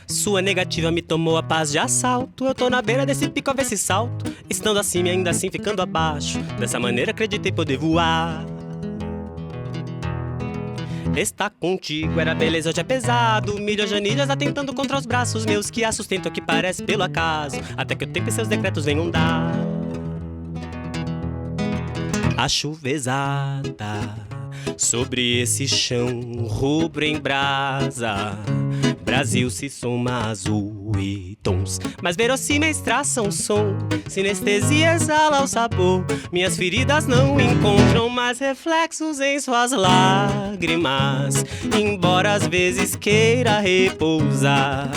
Sua negativa me tomou a paz de assalto. Eu tô na beira desse pico a ver se salto. Estando acima e ainda assim ficando abaixo. Dessa maneira acreditei poder voar. Estar contigo era beleza, hoje é pesado. Milhões anilhas atentando contra os braços meus, que a sustentam que parece pelo acaso, até que o tempo e seus decretos venham dar. A chuva exata sobre esse chão rubro em brasa. Brasil se soma azul e tons, mas verossímeis traçam som. Sinestesia exala o sabor. Minhas feridas não encontram mais reflexos em suas lágrimas, embora às vezes queira repousar.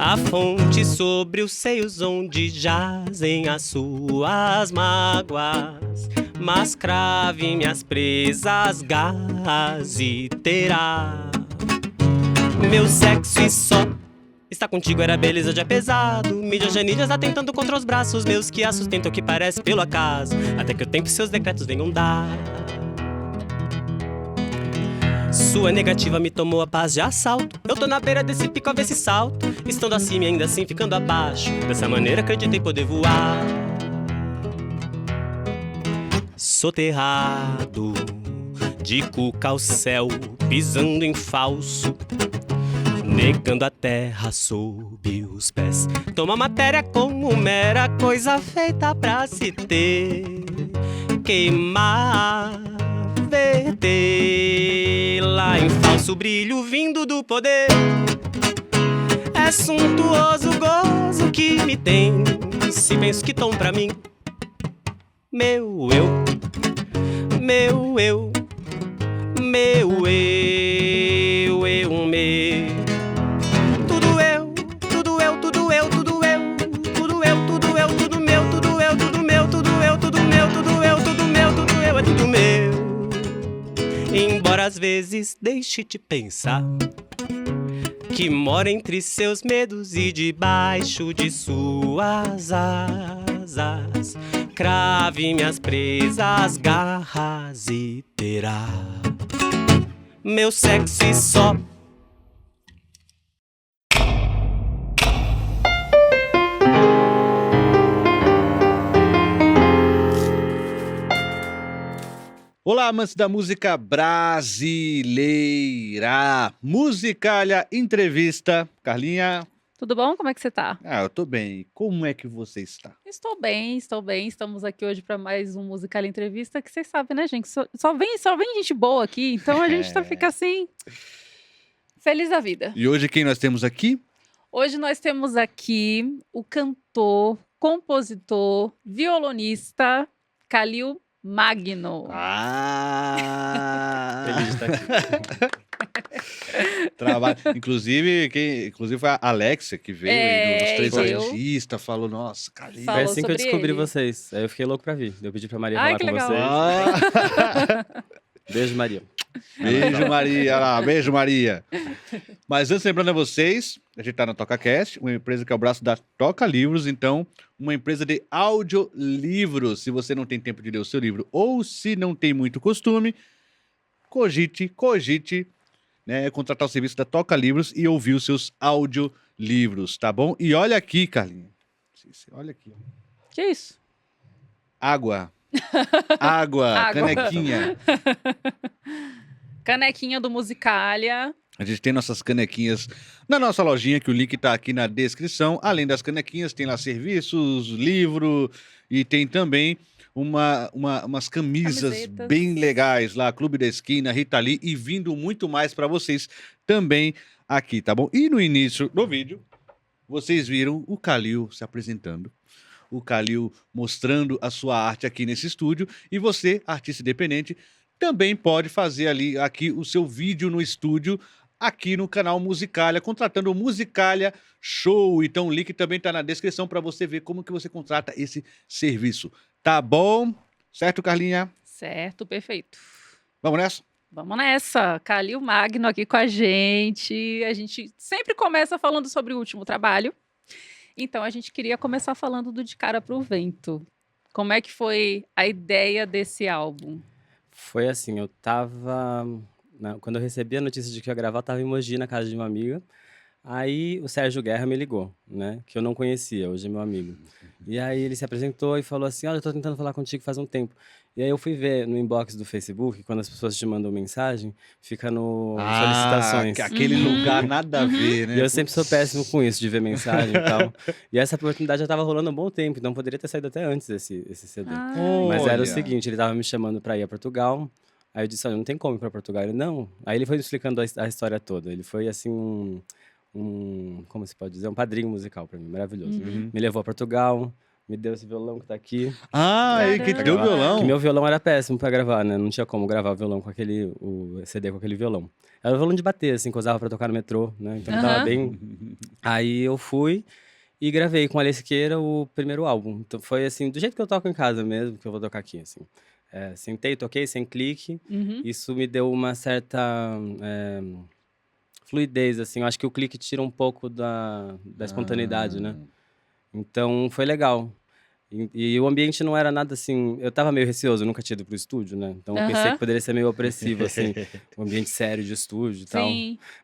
A fonte sobre os seios onde jazem as suas mágoas, mas crave minhas presas garras e terá meu sexo e só. Estar contigo era beleza, já é pesado. Mídias janilhas atentando contra os braços meus, que a sustentam que parece pelo acaso, até que o tempo e seus decretos venham dar. Sua negativa me tomou a paz de assalto. Eu tô na beira desse pico a ver se salto. Estando acima e ainda assim ficando abaixo. Dessa maneira acreditei poder voar. Soterrado de cuca ao céu, pisando em falso, negando a terra sob os pés. Toma matéria como mera coisa feita pra se ter. Queimar, verter lá em falso brilho vindo do poder. É suntuoso gozo que me tem, se penso que tom pra mim. Meu eu, meu eu, meu eu, eu, meu. Tudo eu, tudo eu, tudo eu, tudo eu, tudo eu, tudo eu, tudo meu, tudo eu, tudo meu, tudo eu, tudo meu, tudo eu, tudo meu, tudo eu, é tudo meu. Embora às vezes deixe-te pensar que mora entre seus medos e debaixo de suas asas, crave minhas presas garras e terá meu sexo e só. Olá, amantes da música brasileira. Musicalia Entrevista. Carlinha. Tudo bom? Como é que você tá? Eu tô bem. Como é que você está? Estou bem, estou bem. Estamos aqui hoje para mais um Musicalia Entrevista, que vocês sabem, né, gente? Só vem gente boa aqui, então a gente fica assim, feliz da vida. E hoje quem nós temos aqui? Hoje nós temos aqui o cantor, compositor, violonista, Calil Magno. Feliz de estar aqui. Inclusive foi a Alexia que veio aí dos Três Artistas, falou, nossa, Calil. Foi assim que eu descobri vocês. Aí eu fiquei louco pra vir. Eu pedi pra Maria falar que com legal. vocês. Beijo, Maria. Beijo, Maria. Lá, beijo, Maria. Mas antes, lembrando a vocês, a gente tá na TocaCast, uma empresa que é o braço da Toca Livros, então, uma empresa de audiolivros. Se você não tem tempo de ler o seu livro ou se não tem muito costume, cogite, né, contratar o serviço da Toca Livros e ouvir os seus audiolivros, tá bom? E olha aqui, Carlinhos. Olha aqui. Que isso? Água, canequinha. Canequinha do Musicalia. A gente tem nossas canequinhas na nossa lojinha, que o link tá aqui na descrição. Além das canequinhas, tem lá serviços, livro e tem também umas camisetas bem legais lá, Clube da Esquina, Rita Lee, e vindo muito mais para vocês também aqui, tá bom? E no início do vídeo, vocês viram o Calil se apresentando, o Calil mostrando a sua arte aqui nesse estúdio, e você, artista independente, também pode fazer aqui o seu vídeo no estúdio, aqui no canal Musicalia, contratando o Musicalia Show. Então o link também tá na descrição para você ver como que você contrata esse serviço. Tá bom? Certo, Carlinha? Certo, perfeito. Vamos nessa? Vamos nessa. Calil Magno aqui com a gente. A gente sempre começa falando sobre o último trabalho. Então a gente queria começar falando do De Cara Pro Vento. Como é que foi a ideia desse álbum? Foi assim, quando eu recebi a notícia de que eu ia gravar, eu tava em Mogi, na casa de uma amiga. Aí o Sérgio Guerra me ligou, né? Que eu não conhecia, hoje é meu amigo. E aí ele se apresentou e falou assim, olha, eu tô tentando falar contigo faz um tempo. E aí eu fui ver no inbox do Facebook, quando as pessoas te mandam mensagem, fica no solicitações. Aquele lugar nada a ver, né? E eu sempre sou péssimo com isso, de ver mensagem e tal. E essa oportunidade já tava rolando há um bom tempo, então poderia ter saído até antes esse CD. Mas era o seguinte, ele tava me chamando pra ir a Portugal. Aí eu disse, olha, não tem como ir pra Portugal. Ele, não. Aí ele foi me explicando a história toda. Ele foi, assim, como se pode dizer, um padrinho musical pra mim, maravilhoso. Me levou a Portugal, me deu esse violão que tá aqui. Ele que te deu o violão? Que meu violão era péssimo pra gravar, né? Não tinha como gravar o violão com o CD com aquele violão. Era um violão de bater, assim, que eu usava pra tocar no metrô, né? Então tava bem... Aí eu fui e gravei com a Alê Siqueira o primeiro álbum. Então foi, assim, do jeito que eu toco em casa mesmo, que eu vou tocar aqui, assim. Sentei, toquei, sem clique. Isso me deu uma certa fluidez, assim. Eu acho que o clique tira um pouco da espontaneidade, né? Então, foi legal. E o ambiente não era nada assim... Eu tava meio receoso, eu nunca tinha ido pro estúdio, né? Então, eu pensei que poderia ser meio opressivo, assim. Um ambiente sério de estúdio e tal.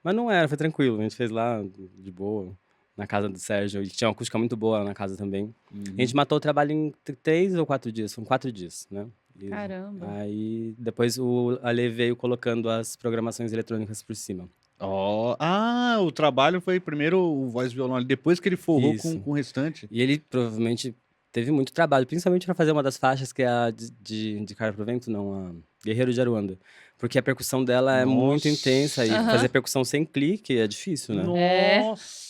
Mas não era, foi tranquilo. A gente fez lá, de boa, na casa do Sérgio. E tinha uma acústica muito boa lá na casa também. A gente matou o trabalho em 3 ou 4 dias. Foram 4 dias, né? Caramba. Aí, depois o Ale veio colocando as programações eletrônicas por cima. O trabalho foi primeiro o voz e violão, depois que ele forrou com o restante. E ele provavelmente teve muito trabalho, principalmente para fazer uma das faixas, que é a de Cara pro Vento, não, a Guerreiro de Aruanda. Porque a percussão dela é muito intensa e fazer percussão sem clique é difícil, né?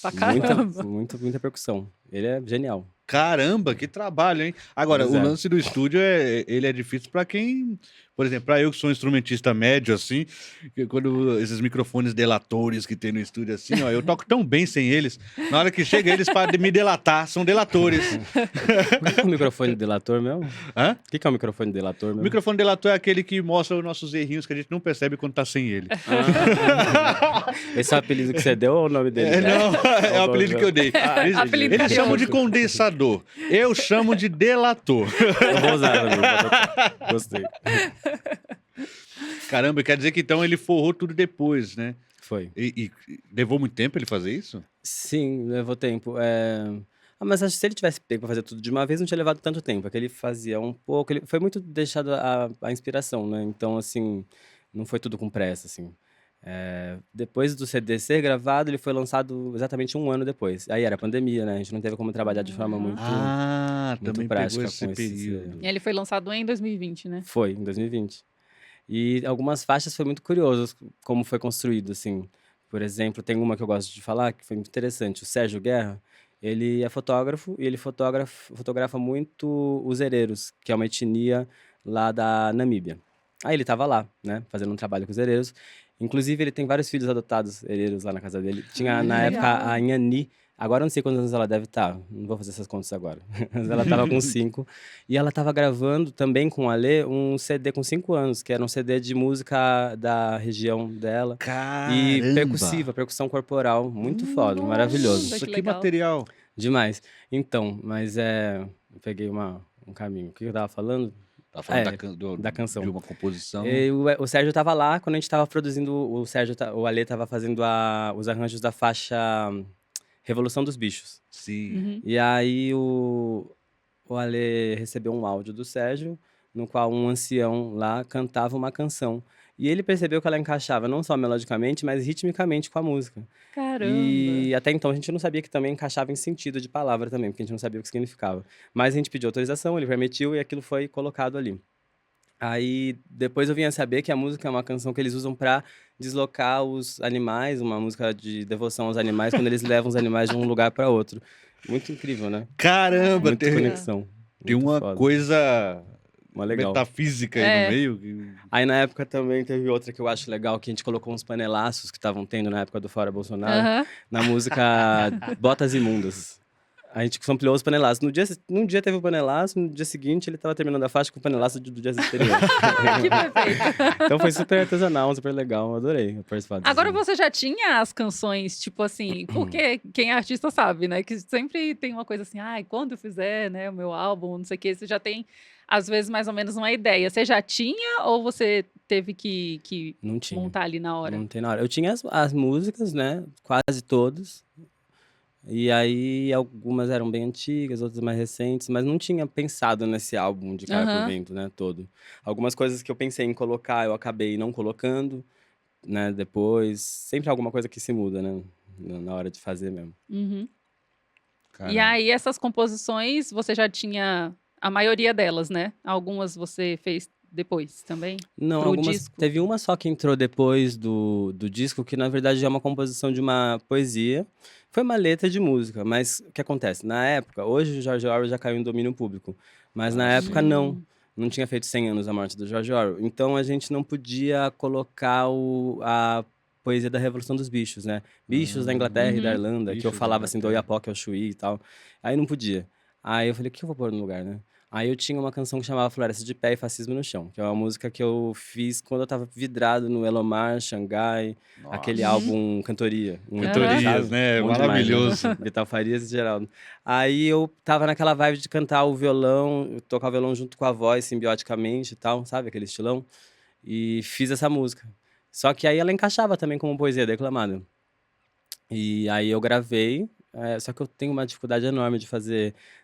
Pra caramba. Muita percussão. Ele é genial. Caramba, que trabalho, hein? Agora, o lance do estúdio, ele é difícil pra quem... Por exemplo, pra eu que sou um instrumentista médio, assim, que quando esses microfones delatores que tem no estúdio, assim, ó, eu toco tão bem sem eles, na hora que chega eles para me delatar, são delatores. O que é um microfone delator mesmo? Hã? O que é um microfone delator mesmo? O microfone delator é aquele que mostra os nossos errinhos que a gente não percebe quando tá sem ele. Esse é o apelido que você deu ou o nome dele? Não, é o apelido que eu dei. Eles chamam de condensador. Eu chamo de delator. Eu vou usar também. Gostei. Caramba, quer dizer que então ele forrou tudo depois, né? Foi. E levou muito tempo ele fazer isso? Sim, levou tempo. Mas acho que se ele tivesse pego pra fazer tudo de uma vez, não tinha levado tanto tempo. É que ele fazia um pouco... Ele foi muito deixado a inspiração, né? Então, assim, não foi tudo com pressa, assim. Depois do CD ser gravado, ele foi lançado exatamente 1 ano depois. Aí era pandemia, né? A gente não teve como trabalhar de forma muito também prática pegou esse com período. E ele foi lançado em 2020, né? Foi, em 2020. E algumas faixas foi muito curioso como foi construído, assim. Por exemplo, tem uma que eu gosto de falar, que foi muito interessante. O Sérgio Guerra, ele é fotógrafo e ele fotografa muito os hereros, que é uma etnia lá da Namíbia. Aí ele tava lá, né, fazendo um trabalho com os hereros. Inclusive, ele tem vários filhos adotados hereros lá na casa dele. Tinha, na época, a Inhani. Agora eu não sei quantos anos ela deve estar. Não vou fazer essas contas agora. Mas ela estava com 5. E ela estava gravando também com o Alê um CD com 5 anos, que era um CD de música da região dela. Caramba! E percussão corporal. Muito foda, maravilhoso. Nossa, que legal. material. Demais. Então, mas eu peguei um caminho. O que eu tava falando? Tá falando da canção. De uma composição. O Sérgio tava lá quando a gente tava produzindo. O Alê tava fazendo os arranjos da faixa Revolução dos Bichos. Sim. E aí o Alê recebeu um áudio do Sérgio, no qual um ancião lá cantava uma canção. E ele percebeu que ela encaixava não só melodicamente, mas ritmicamente com a música. Caramba! E até então a gente não sabia que também encaixava em sentido de palavra também, porque a gente não sabia o que significava. Mas a gente pediu autorização, ele permitiu e aquilo foi colocado ali. Aí depois eu vim a saber que a música é uma canção que eles usam pra deslocar os animais, uma música de devoção aos animais, quando eles levam os animais de um lugar pra outro. Muito incrível, né? Caramba, Muita conexão. Tem Muito uma foda. coisa Legal. metafísica aí no meio. Aí na época também teve outra que eu acho legal, que a gente colocou uns panelaços que estavam tendo na época do Fora Bolsonaro, na música Botas Imundas. A gente ampliou os panelaços. Num dia teve o panelaço, no dia seguinte ele tava terminando a faixa com o panelaço do dia anterior. Que perfeito. Então foi super artesanal, super legal. Eu adorei participar disso. Agora você já tinha as canções, tipo assim, porque quem é artista sabe, né? Que sempre tem uma coisa assim, ai, quando eu fizer, né, o meu álbum, não sei o quê, você já tem, às vezes, mais ou menos uma ideia. Você já tinha ou você teve que Não tinha. montar ali na hora? Não tem na hora. Eu tinha as músicas, né? Quase todas. E aí, algumas eram bem antigas, outras mais recentes, mas não tinha pensado nesse álbum de Cara pro Vento, né, todo. Algumas coisas que eu pensei em colocar, eu acabei não colocando, né, depois. Sempre alguma coisa que se muda, né, na hora de fazer mesmo. Uhum. E Caramba. aí, essas composições, você já tinha a maioria delas, né? Algumas você fez depois também? Não, Pro algumas. disco? Teve uma só que entrou depois do disco, que na verdade é uma composição de uma poesia. Foi uma letra de música, mas o que acontece? Na época, hoje o George Orwell já caiu em domínio público, mas na época não. Não tinha feito 100 anos a morte do George Orwell. Então a gente não podia colocar a poesia da Revolução dos Bichos, né? Bichos da Inglaterra e da Irlanda, que eu Bichos da falava assim do Inglaterra. Oiapoque ao Chuí e tal. Aí não podia. Aí eu falei, o que eu vou pôr no lugar, né? Aí eu tinha uma canção que chamava Floresta de Pé e Fascismo no Chão, que é uma música que eu fiz quando eu tava vidrado no Elomar, Xangai, aquele álbum Cantoria. Cantorias, sabe? né? Bom demais, né? Maravilhoso. Vital Farias e Geraldo. Aí eu tava naquela vibe de cantar o violão, tocar o violão junto com a voz, simbioticamente e tal, sabe? Aquele estilão. E fiz essa música. Só que aí ela encaixava também como poesia declamada. E aí eu gravei, só que eu tenho uma dificuldade enorme de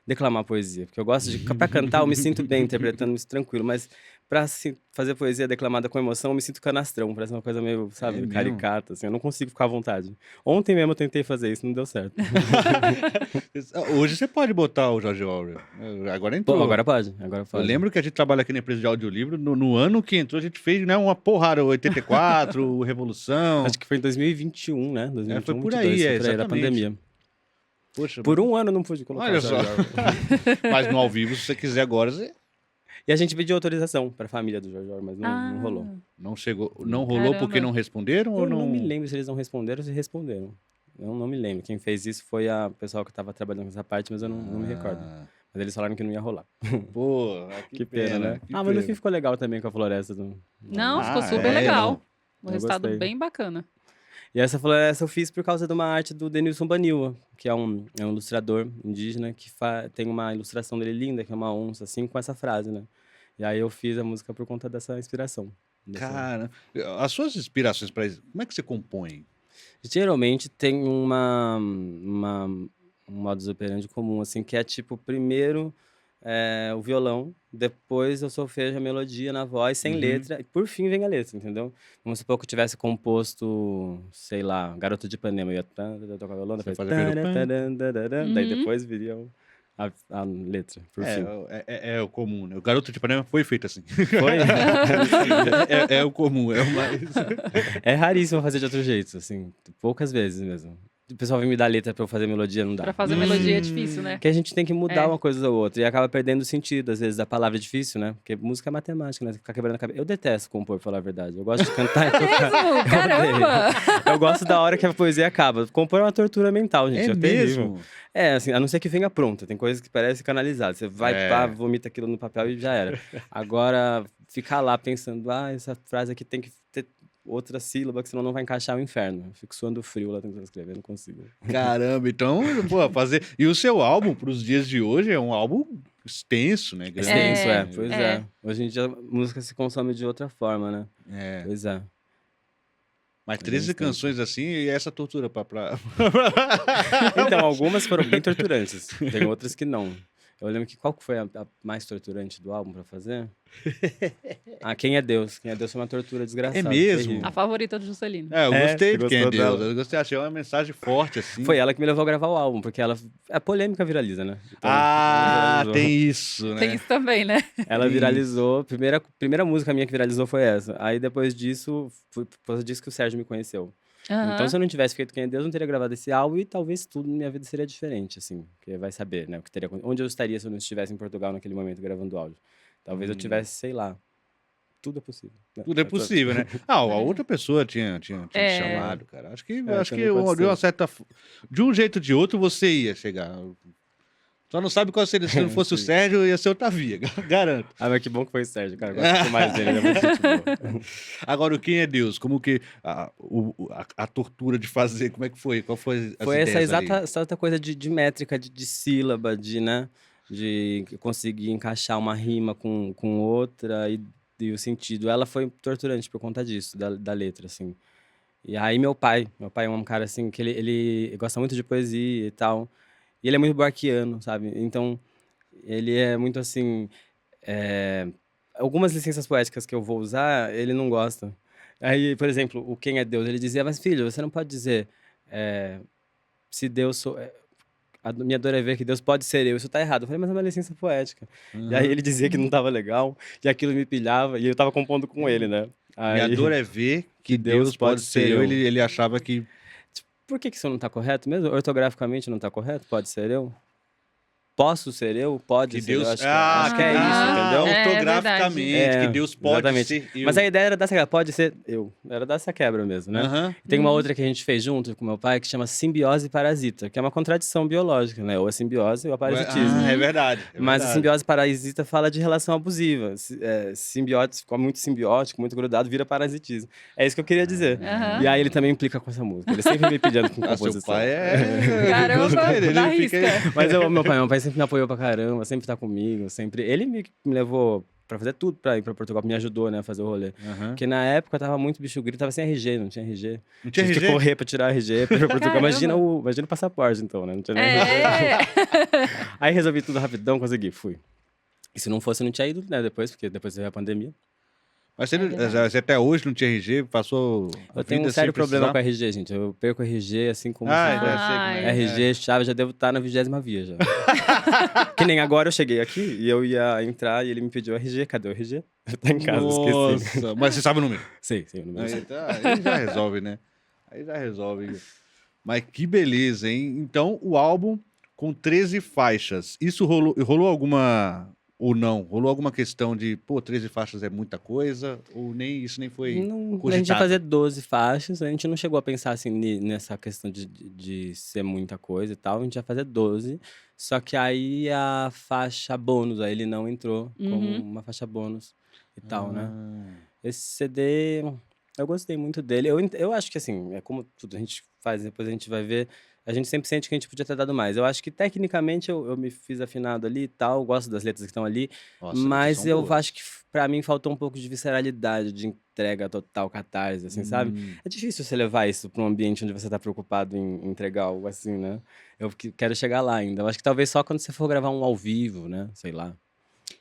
declamar poesia, porque eu gosto de, pra cantar eu me sinto bem interpretando isso tranquilo, mas pra fazer poesia declamada com emoção eu me sinto canastrão, parece uma coisa meio, sabe, mesmo? caricata, assim, eu não consigo ficar à vontade. Ontem mesmo eu tentei fazer isso, não deu certo. Hoje você pode botar o George Orwell. Agora entrou. Pô, agora pode. Eu lembro que a gente trabalha aqui na empresa de audiolivro, no ano que entrou a gente fez, né, uma porrada, o 84, o Revolução. Acho que foi em 2021, né? 2021, foi por 22, aí, foi por aí, era a exatamente. pandemia. Poxa, Por um ano eu não pude colocar olha o só. George Orwell. Mas no ao vivo, se você quiser agora, você E a gente pediu autorização pra família do George Orwell, mas não rolou. não chegou, não rolou porque Caramba. não responderam ou Eu não? não me lembro se eles não responderam ou se responderam. Eu não me lembro. Quem fez isso foi o pessoal que estava trabalhando nessa parte, mas eu não me recordo. Mas eles falaram que não ia rolar. Pô, Que pena, né? que Mas no pena. fim ficou legal também com a floresta. Não, ficou Ah, super legal. Um Eu resultado gostei. bem bacana. E essa floresta eu fiz por causa de uma arte do Denilson Baniwa, que é um ilustrador indígena que tem uma ilustração dele linda, que é uma onça, assim, com essa frase, né? E aí eu fiz a música por conta dessa inspiração. Cara, as suas inspirações para isso, como é que você compõe? Geralmente tem um modus operandi comum, assim, que é tipo, primeiro o violão, depois eu solfejo a melodia na voz, sem letra, e por fim vem a letra, entendeu? Vamos supor que eu tivesse composto, sei lá, Garota de Ipanema, eu ia tocar violão, depois faz aquele daí depois viria a letra, por fim. É o comum, né? O Garoto de Ipanema foi feito assim. Foi? É o comum, é o mais... É raríssimo fazer de outro jeito, assim, poucas vezes mesmo. O pessoal vem me dar letra pra eu fazer melodia, não dá. Pra fazer melodia é difícil, né? Porque a gente tem que mudar É. uma coisa ou outra e acaba perdendo o sentido, às vezes, da palavra é difícil, né? Porque música é matemática, né? Você fica quebrando a cabeça. Eu detesto compor, pra falar a verdade. Eu gosto de cantar e tocar. Mesmo? Caramba! Eu gosto da hora que a poesia acaba. Compor é uma tortura mental, gente. É É terrível. mesmo? É, assim, a não ser que venha pronta. Tem coisas que parecem canalizadas. Você vai, pá, vomita aquilo no papel e já era. Agora, ficar lá pensando, essa frase aqui tem que ter outra sílaba, que senão não vai encaixar o inferno. Eu fico suando frio lá tentando escrever, não consigo. Caramba, então, pô, fazer... E o seu álbum, pros dias de hoje, é um álbum extenso, né? Grande. Extenso, É, pois é. é. Hoje em dia a música se consome de outra forma, né? É. Pois é. Mas 13 canções assim, e essa tortura pra... Então, algumas foram bem torturantes. Tem outras que não. Eu lembro que qual que foi a mais torturante do álbum pra fazer? Quem é Deus? Quem é Deus foi uma tortura desgraçada. É mesmo? terrível. A favorita do Juscelino. Eu É, gostei você de Quem é gostou Deus. dela? Eu gostei, achei uma mensagem forte, assim. Foi ela que me levou a gravar o álbum, porque a polêmica viraliza, né? Então, viralizou. Tem isso, né? Tem isso também, né? Ela viralizou, primeira música minha que viralizou foi essa. Aí depois disso, foi por causa disso que o Sérgio me conheceu. Aham. Então, se eu não tivesse feito Quem é Deus, eu não teria gravado esse álbum e talvez tudo na minha vida seria diferente, assim. Porque vai saber, né? O que onde eu estaria se eu não estivesse em Portugal naquele momento gravando áudio. Talvez eu tivesse, sei lá. Tudo é possível. Né? Tudo é possível, né? A outra pessoa tinha te É. chamado, cara. Acho que também pode de uma ser. certa... De um jeito ou de outro, você ia chegar. Só não sabe qual seria. Se não fosse o Sérgio, ia ser o Tavia, garanto. Mas que bom que foi o Sérgio, cara. Eu gosto mais dele, ele é muito gente boa. Agora, o Quem é Deus? Como que a tortura de fazer, como é que foi? Qual foi as Foi essa ideias ali? exata coisa de métrica, de sílaba, né? De conseguir encaixar uma rima com outra e o sentido. Ela foi torturante por conta disso, da letra, assim. E aí meu pai é um cara, assim, que ele gosta muito de poesia e tal. E ele é muito buarquiano, sabe? Então, ele é muito assim. Algumas licenças poéticas que eu vou usar, ele não gosta. Aí, por exemplo, o Quem é Deus, ele dizia, mas filho, você não pode dizer se Deus sou. A minha dor é ver que Deus pode ser eu. Isso tá errado. Eu falei, mas é uma licença poética. E aí ele dizia que não tava legal, e aquilo me pilhava, e eu tava compondo com ele, né? Minha Aí, dor é ver que Deus pode ser eu. Ele achava que... por que isso não tá correto mesmo? Ortograficamente não tá correto? Pode ser eu? Posso ser eu? Pode Que ser Deus... eu? Acho que é isso, entendeu? Ortograficamente, que Deus pode exatamente. ser eu. Mas a ideia era dar essa quebra, pode ser eu. Era dar essa quebra mesmo, né? Aham. Tem uma outra que a gente fez junto com meu pai que chama simbiose parasita, que é uma contradição biológica, né? Ou a simbiose ou a parasitismo. É verdade. Mas a simbiose parasita fala de relação abusiva. Simbiótico, ficou muito simbiótico, muito grudado, vira parasitismo. É isso que eu queria dizer. Aham. E aí ele também implica com essa música. Ele sempre me pedindo com Seu composição. pai é... Caramba, Gostei dele, dá ele fica aí. risca. Mas meu pai sempre me apoiou pra caramba, sempre tá comigo, sempre... Ele me levou pra fazer tudo pra ir pra Portugal, me ajudou, né, a fazer o rolê. Aham. Porque na época tava muito bicho grito, tava sem RG, não tinha RG. Não tinha Tive que RG? correr pra tirar RG pra ir pra Portugal. Caramba. Imagina o passaporte, então, né? Não tinha nem É. Aí resolvi tudo rapidão, consegui, fui. E se não fosse, eu não tinha ido, né, depois, porque depois veio a pandemia. Mas você, verdade. você até hoje não tinha RG, passou a Eu tenho um vida sério sem problema precisar? com RG, gente. Eu perco RG assim como Ah, se fosse. já sei como é. RG, chave, já devo estar na 20ª via já. Que nem agora eu cheguei aqui e eu ia entrar e ele me pediu RG. Cadê o RG? Tá em casa, esqueci. Nossa, mas você sabe o número? Sei, o número. Aí, aí já resolve, né? Aí já resolve. Mas que beleza, hein? Então, o álbum com 13 faixas. Isso rolou alguma... Ou não? Rolou alguma questão de, 13 faixas é muita coisa? Ou nem isso nem foi Não, a cogitado? gente ia fazer 12 faixas, a gente não chegou a pensar assim nessa questão de ser muita coisa e tal, a gente ia fazer 12, só que aí a faixa bônus, aí ele não entrou como uma faixa bônus e tal, né? Esse CD, eu gostei muito dele, eu acho que assim, é como tudo a gente faz, depois a gente vai ver, a gente sempre sente que a gente podia ter dado mais. Eu acho que tecnicamente eu me fiz afinado ali e tal, gosto das letras que estão ali, Nossa, mas são eu boas. acho que pra mim faltou um pouco de visceralidade, de entrega total, catarse, assim, sabe? É difícil você levar isso pra um ambiente onde você tá preocupado em entregar algo assim, né? Eu quero chegar lá ainda. Eu acho que talvez só quando você for gravar um ao vivo, né? Sei lá.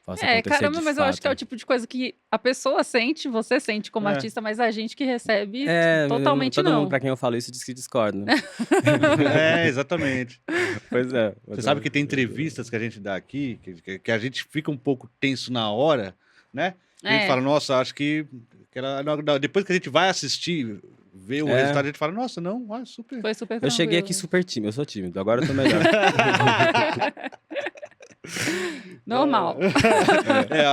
Possa acontecer Caramba, de mas eu acho que é o fato. tipo de coisa que a pessoa sente, você sente como É. artista, mas a gente que recebe Totalmente todo não. mundo pra quem eu falo isso diz que discorda, né? É, exatamente. Pois é. Você sabe que tem entrevistas que a gente dá aqui, que a gente fica um pouco tenso na hora, né? A gente fala, nossa, acho que depois que a gente vai assistir, ver o resultado, a gente fala, nossa, não, super. Foi super Eu tranquilo. cheguei aqui super tímido, eu sou tímido, agora eu tô melhor. Normal. É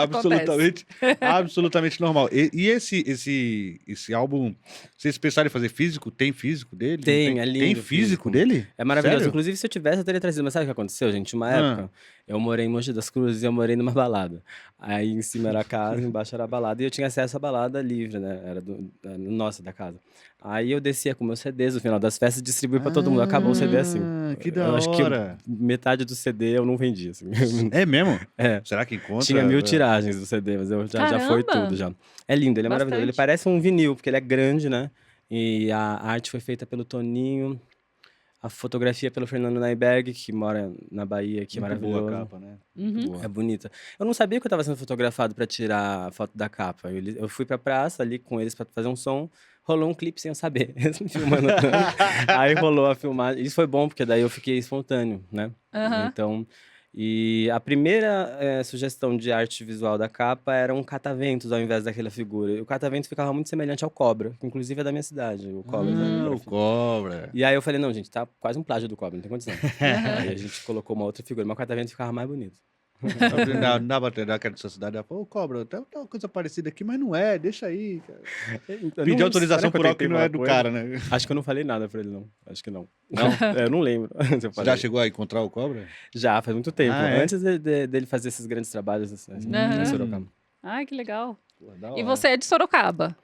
absolutamente normal. E esse álbum, vocês pensaram em fazer físico? Tem físico dele? Tem, Não é lindo Tem o físico físico. dele? É maravilhoso. Sério? Inclusive, se eu tivesse, eu teria trazido. Mas sabe o que aconteceu, gente? Uma época, eu morei em Mogi das Cruzes e eu morei numa balada. Aí em cima era a casa, embaixo era a balada. E eu tinha acesso à balada livre, né? Era nossa, da casa. Aí eu descia com meus CDs no final das festas e distribuía pra todo mundo. Acabou o CD assim. Que da Eu acho que hora. metade do CD eu não vendi, assim. É mesmo? É. Será que encontra? Tinha 1000 tiragens do CD, mas já foi Caramba! tudo já. É lindo, ele é maravilhoso. Ele Bastante. parece um vinil, porque ele é grande, né? E a arte foi feita pelo Toninho. A fotografia pelo Fernando Naiberg, que mora na Bahia, que é Muito maravilhoso. boa a capa, né? Uhum. É bonita. Eu não sabia que eu estava sendo fotografado para tirar a foto da capa. Eu fui pra praça ali com eles para fazer um som. Rolou um clipe sem eu saber. Eles me filmando. Aí rolou a filmagem. Isso foi bom, porque daí eu fiquei espontâneo, né? Aham. Então, e a primeira sugestão de arte visual da capa era um cataventos ao invés daquela figura. E o catavento ficava muito semelhante ao Cobra, que inclusive é da minha cidade. O Cobra. O Cobra. E aí eu falei, não, gente, tá quase um plágio do Cobra, não tem condição. Aí a gente colocou uma outra figura, mas o catavento ficava mais bonito. Não dá pra ter aquela sociedade. Pô, Cobra, tem uma coisa parecida aqui, mas não é, deixa aí, cara. Pedir autorização por algo que não é do cara, né? Acho que eu não falei nada pra ele, não. Acho que não. Não? Eu não lembro. Você já chegou a encontrar o Cobra? Já, faz muito tempo. Ah, é? Antes dele fazer esses grandes trabalhos assim, em Sorocaba. Ai, que legal. Pô, da E hora. você é de Sorocaba?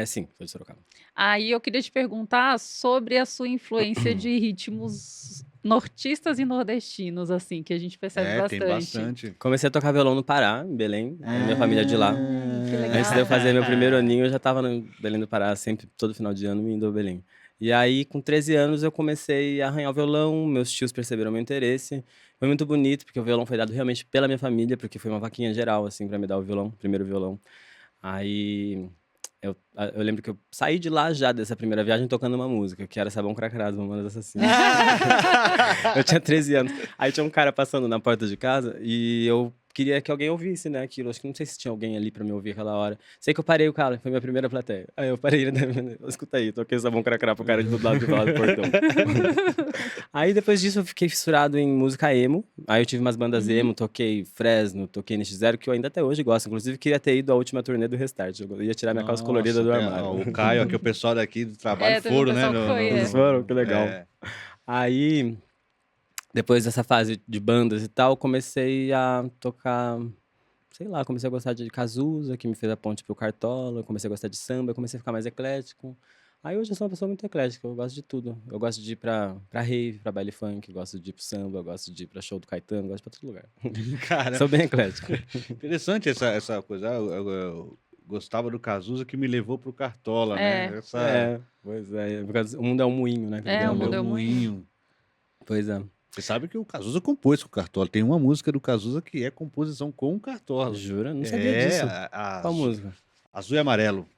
Sim, sou de Sorocaba. Aí eu queria te perguntar sobre a sua influência de ritmos nortistas e nordestinos, assim, que a gente percebe Tem bastante. bastante. Comecei a tocar violão no Pará, em Belém. Minha família é de lá. Que legal. Antes de eu fazer meu primeiro aninho, eu já estava no Belém do Pará, sempre, todo final de ano, indo ao Belém. E aí, com 13 anos, eu comecei a arranhar o violão, meus tios perceberam meu interesse. Foi muito bonito, porque o violão foi dado realmente pela minha família, porque foi uma vaquinha geral, assim, para me dar o violão, primeiro violão. Aí, eu lembro que eu saí de lá já, dessa primeira viagem, tocando uma música, que era Sabão Cracrado, Mamonas Assassinas. Eu tinha 13 anos. Aí tinha um cara passando na porta de casa e eu queria que alguém ouvisse, né, aquilo. Acho que não sei se tinha alguém ali pra me ouvir aquela hora. Sei que eu parei o cara, foi minha primeira plateia. Aí eu parei, né, escuta aí, toquei Sabão Cracrá pro cara do lado do portão. Aí depois disso eu fiquei fissurado em música emo. Aí eu tive umas bandas emo, toquei Fresno, toquei NX0, que eu ainda até hoje gosto. Inclusive queria ter ido à última turnê do Restart. Eu ia tirar minha calça colorida do armário. O Caio, aqui o pessoal daqui do trabalho teve um foram, né? pessoal que foi, Eles foram, que legal. É. Aí, depois dessa fase de bandas e tal, comecei a tocar, sei lá, comecei a gostar de Cazuza, que me fez a ponte pro Cartola, comecei a gostar de samba, comecei a ficar mais eclético. Aí hoje eu sou uma pessoa muito eclética, eu gosto de tudo. Eu gosto de ir pra rave, pra baile funk, gosto de ir pro samba, gosto de ir pra show do Caetano, gosto de ir pra todo lugar. Cara, Sou bem eclético. interessante essa coisa. Eu gostava do Cazuza que me levou pro Cartola, né? Pois é, porque o mundo é um moinho, né? É, o mundo é um moinho. Pois é. Você sabe que o Cazuza compôs com o Cartola. Tem uma música do Cazuza que é composição com o Cartola. Jura? Não sabia disso. Qual música? Azul e Amarelo.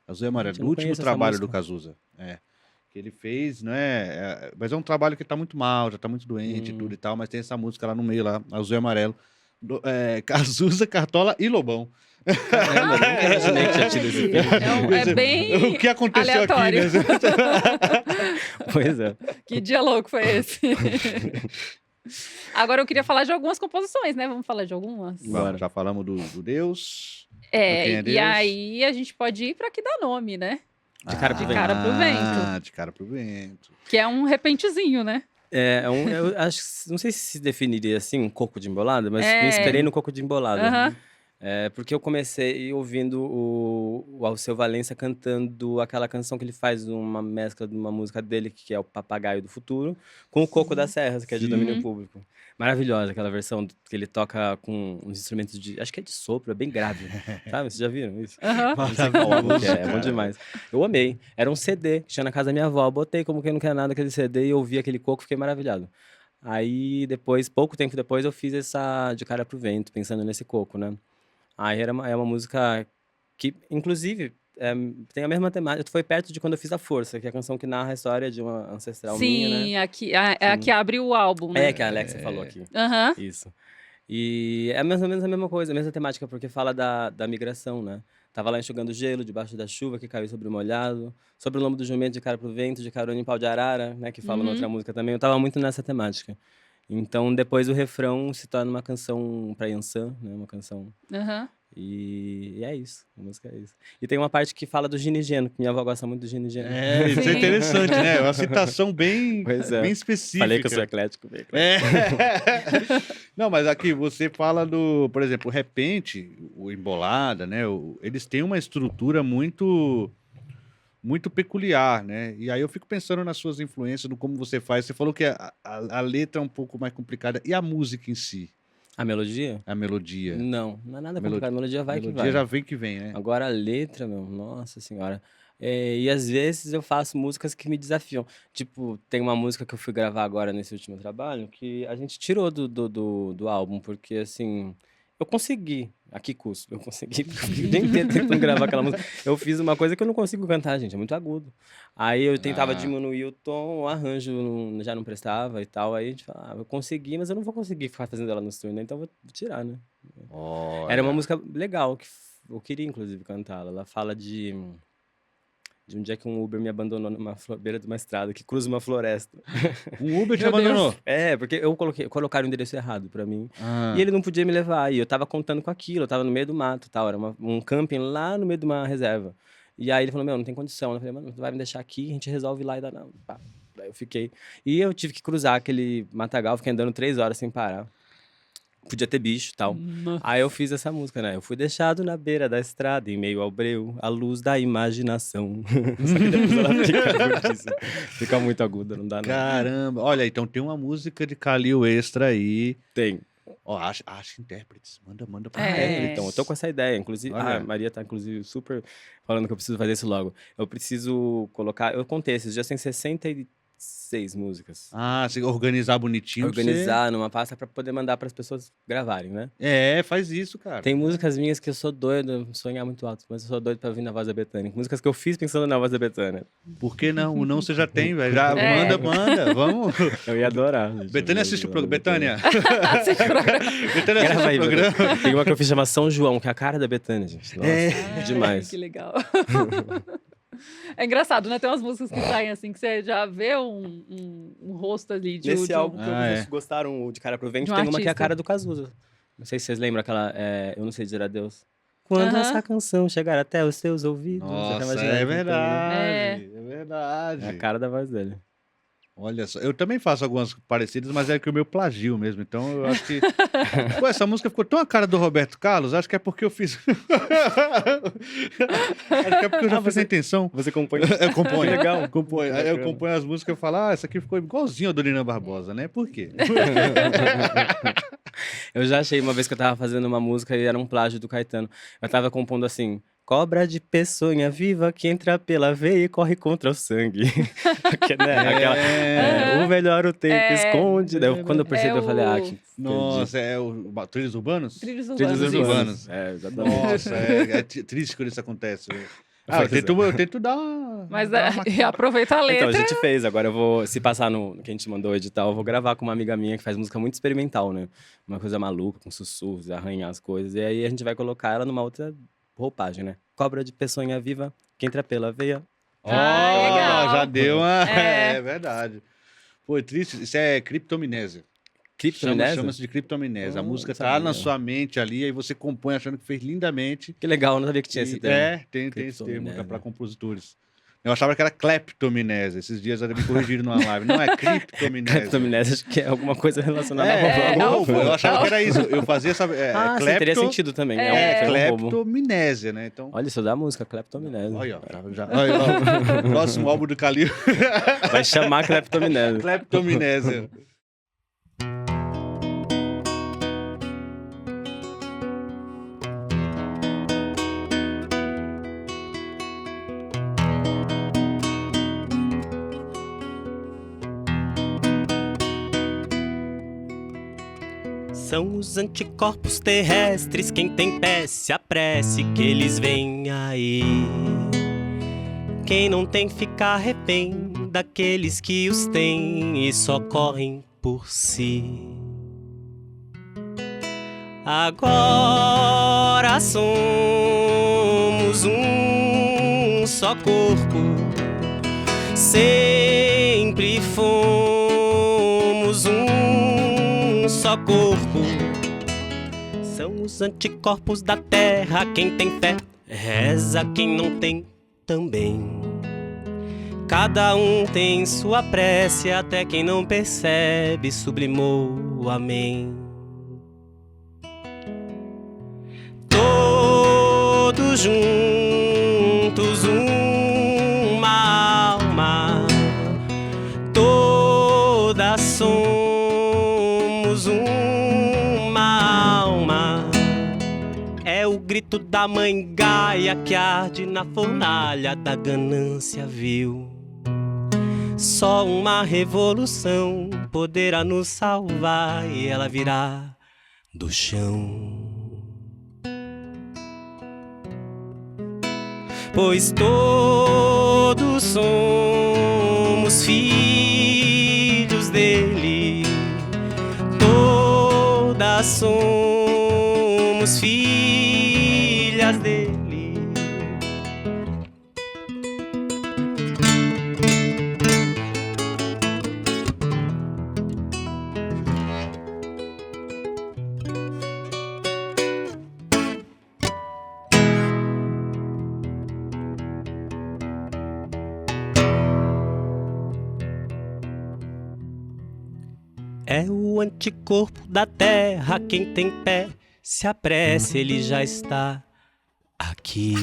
Azul e Amarelo. Gente, eu Do não último conheço essa trabalho do música. Cazuza. Que ele fez, né? Mas é um trabalho que tá muito mal, já tá muito doente e tudo e tal, mas tem essa música lá no meio, lá, Azul e Amarelo. Cazuza, Cartola e Lobão. Caramba, eu nunca imaginei que tinha tido esse filme. É bem O que aconteceu aleatório. aqui, né? Pois é. Que dia louco foi esse? Agora eu queria falar de algumas composições, né? Vamos falar de algumas? Bora. Já falamos do Deus. Quem é E Deus? aí a gente pode ir para que dá nome, né? De cara pro De cara pro vento. De cara pro vento. Que é um repentezinho, né? Eu acho, não sei se definiria assim um coco de embolada, mas É. me inspirei no coco de embolada. Aham. Porque eu comecei ouvindo o Alceu Valença cantando aquela canção que ele faz, uma mescla de uma música dele, que é o Papagaio do Futuro, com o Coco das Serras, que é de Sim. domínio público. Maravilhosa aquela versão que ele toca com uns instrumentos acho que é de sopro, é bem grave, sabe? Vocês já viram isso? Aham. Não sei como que é bom cara. demais. Eu amei. Era um CD que tinha na casa da minha avó. Botei como quem não quer nada aquele CD e ouvi aquele coco, fiquei maravilhado. Aí depois, pouco tempo depois, eu fiz essa De Cara pro Vento, pensando nesse coco, né? Aí é uma música que, inclusive, tem a mesma temática. Foi perto de quando eu fiz A Força, que é a canção que narra a história de uma ancestral minha, né? Sim, aqui, a que abre o álbum, né? Que a Alexia falou aqui. Aham. Isso. E é mais ou menos a mesma coisa, a mesma temática, porque fala da migração, né? Tava lá enxugando gelo debaixo da chuva que caiu sobre o molhado, sobre o lombo do jumento de cara pro vento, de carona em pau de arara, né? Que fala na outra música também. Eu tava muito nessa temática. Então, depois o refrão se torna uma canção pra Yansan, né? Uma canção... Aham. E é isso, a música é isso. E tem uma parte que fala do ginigeno, que minha avó gosta muito do ginigeno. Isso Sim. é interessante, né? É uma citação bem, Pois é. bem específica. Falei que eu sou eclético. Bem eclético. Não, mas aqui você fala do, por exemplo, o repente, o embolada, né? Eles têm uma estrutura muito peculiar, né? E aí eu fico pensando nas suas influências, no como você faz. Você falou que a letra é um pouco mais complicada. E a música em si? A melodia? A melodia? Não é nada Melodia- complicado. A melodia vai a melodia que vai. já vem que vem, né? Agora a letra, meu, nossa senhora. E às vezes eu faço músicas que me desafiam. Tipo, tem uma música que eu fui gravar agora nesse último trabalho que a gente tirou do álbum, porque assim, eu consegui. A que custo? Eu consegui, porque eu fiquei o dia inteiro tentando gravar aquela música. Eu fiz uma coisa que eu não consigo cantar, gente, é muito agudo. Aí eu tentava diminuir o tom, o arranjo já não prestava e tal. Aí a gente falava, eu consegui, mas eu não vou conseguir ficar fazendo ela no estúdio, né? Então eu vou tirar, né? Era uma música legal, que eu queria inclusive cantá-la. Ela fala de de um dia que um Uber me abandonou numa beira de uma estrada que cruza uma floresta. Um Uber te Meu abandonou? É, porque colocaram o endereço errado pra mim. Ah. E ele não podia me levar. E eu tava contando com aquilo, eu tava no meio do mato e tal. Era um camping lá no meio de uma reserva. E aí ele falou, não tem condição. Eu falei, mano, tu vai me deixar aqui, a gente resolve lá e dá não. Pá. Aí eu fiquei. E eu tive que cruzar aquele matagal, fiquei andando 3 horas sem parar. Podia ter bicho e tal. Nossa. Aí eu fiz essa música, né? Eu fui deixado na beira da estrada, em meio ao breu, à luz da imaginação. Só que depois ela fica muitíssimo. Fica muito aguda, não dá não. Caramba. Olha, então tem uma música de Kalil extra aí. Tem. Ó, acha intérpretes. Manda pra Então, eu tô com essa ideia. Inclusive, Olha. a Maria tá, inclusive, super falando que eu preciso fazer isso logo. Eu preciso colocar... Eu contei, esses dias tem 66 músicas. Ah, se organizar bonitinho. pra você- Organizar numa pasta pra poder mandar pras pessoas gravarem, né? É, faz isso, cara. Tem músicas minhas que eu sou doido, sonhar muito alto, mas eu sou doido pra vir na Voz da Betânia. Músicas que eu fiz pensando na Voz da Betânia. Por que não? O não você já tem, velho. Já É. manda. Vamos. Eu ia adorar. gente. Betânia Eu assiste o ia programa. Betânia. Assiste o programa. Betânia assiste Grava aí, o programa. Betânia. Tem uma que eu fiz chamada São João, que é a cara da Betânia, gente. Nossa, É. demais. Que legal. É engraçado, né? Tem umas músicas que saem assim, que você já vê um rosto ali de Nesse de álbum que Ah, vocês é. gostaram, o De Cara Pro Vento, De um tem uma que é a artista. cara do Cazuza. Não sei se vocês lembram aquela, Eu Não Sei Dizer Adeus. Quando Aham. essa canção chegar até os seus ouvidos. eu até Nossa, imaginei é que verdade. É. É verdade. É a cara da voz dele. Olha só, eu também faço algumas parecidas, mas é que o meu plagio mesmo. Então eu acho que. Pô, essa música ficou tão a cara do Roberto Carlos, acho que é porque eu fiz. Acho que é porque eu já fiz a intenção. Você compõe. Eu componho. Que legal. Componho. Aí eu Bacana. componho as músicas e falo, essa aqui ficou igualzinho a Dorina Barbosa, né? Por quê? Eu já achei uma vez que eu tava fazendo uma música e era um plágio do Caetano. Eu tava compondo assim: cobra de peçonha viva que entra pela veia e corre contra o sangue. Que, né, aquela, o melhor o tempo É. esconde. Daí, quando eu percebi, eu falei, o- que Nossa, é o Trilhos Urbanos? Trilhos Trilhos urbanos. Trilhos urbanos. urbanos. É, exatamente. Nossa, é triste quando isso acontece. velho. Ah, eu tento dar uma. Mas dar uma- aproveita a Então, letra. a gente fez. Agora eu vou, se passar no que a gente mandou editar, eu vou gravar com uma amiga minha que faz música muito experimental, né? Uma coisa maluca, com sussurros, arranhar as coisas. E aí a gente vai colocar ela numa outra roupagem, né? Cobra de peçonha viva, que entra pela veia. Ó, legal. já deu uma. É. É verdade. Pô, é triste. Isso é criptominésia. Criptominésia? Chama-se de criptominésia. A Oh, música não tá sabia. na sua mente ali, aí você compõe achando que fez lindamente. Que legal, eu não sabia que tinha esse E- termo. tem esse termo Criptominésia. para compositores. Eu achava que era cleptominésia. Esses dias até me corrigiram numa live. Não, é criptominésia. Criptominésia, acho que é alguma coisa relacionada É, a ao roubo. roubo. Eu achava que era isso. Eu fazia essa. Ah, sim, teria sentido também. É. É, um roubo. Cleptominésia, né? Então. Olha, isso da música, Kleptominésia. Olha, ó, olha, ó, próximo álbum do Kalil. Vai chamar Kleptominésia. Cleptominésia. São os anticorpos terrestres, quem tem pé se apresse que eles vêm aí. Quem não tem fica refém daqueles que os têm e só correm por si. Agora somos um só corpo, sempre fomos um só corpo. São os anticorpos da terra, quem tem fé reza, quem não tem também. Cada um tem sua prece, até quem não percebe sublimou o amém. Todos juntos, uma alma, todas somos uma alma. É o grito da mãe Gaia que arde na fornalha da ganância vil. Só uma revolução poderá nos salvar e ela virá do chão. Pois todos somos filhos dele, todas somos filhas dele. É o anticorpo da terra, quem tem pé, se apresse, ele já está aqui.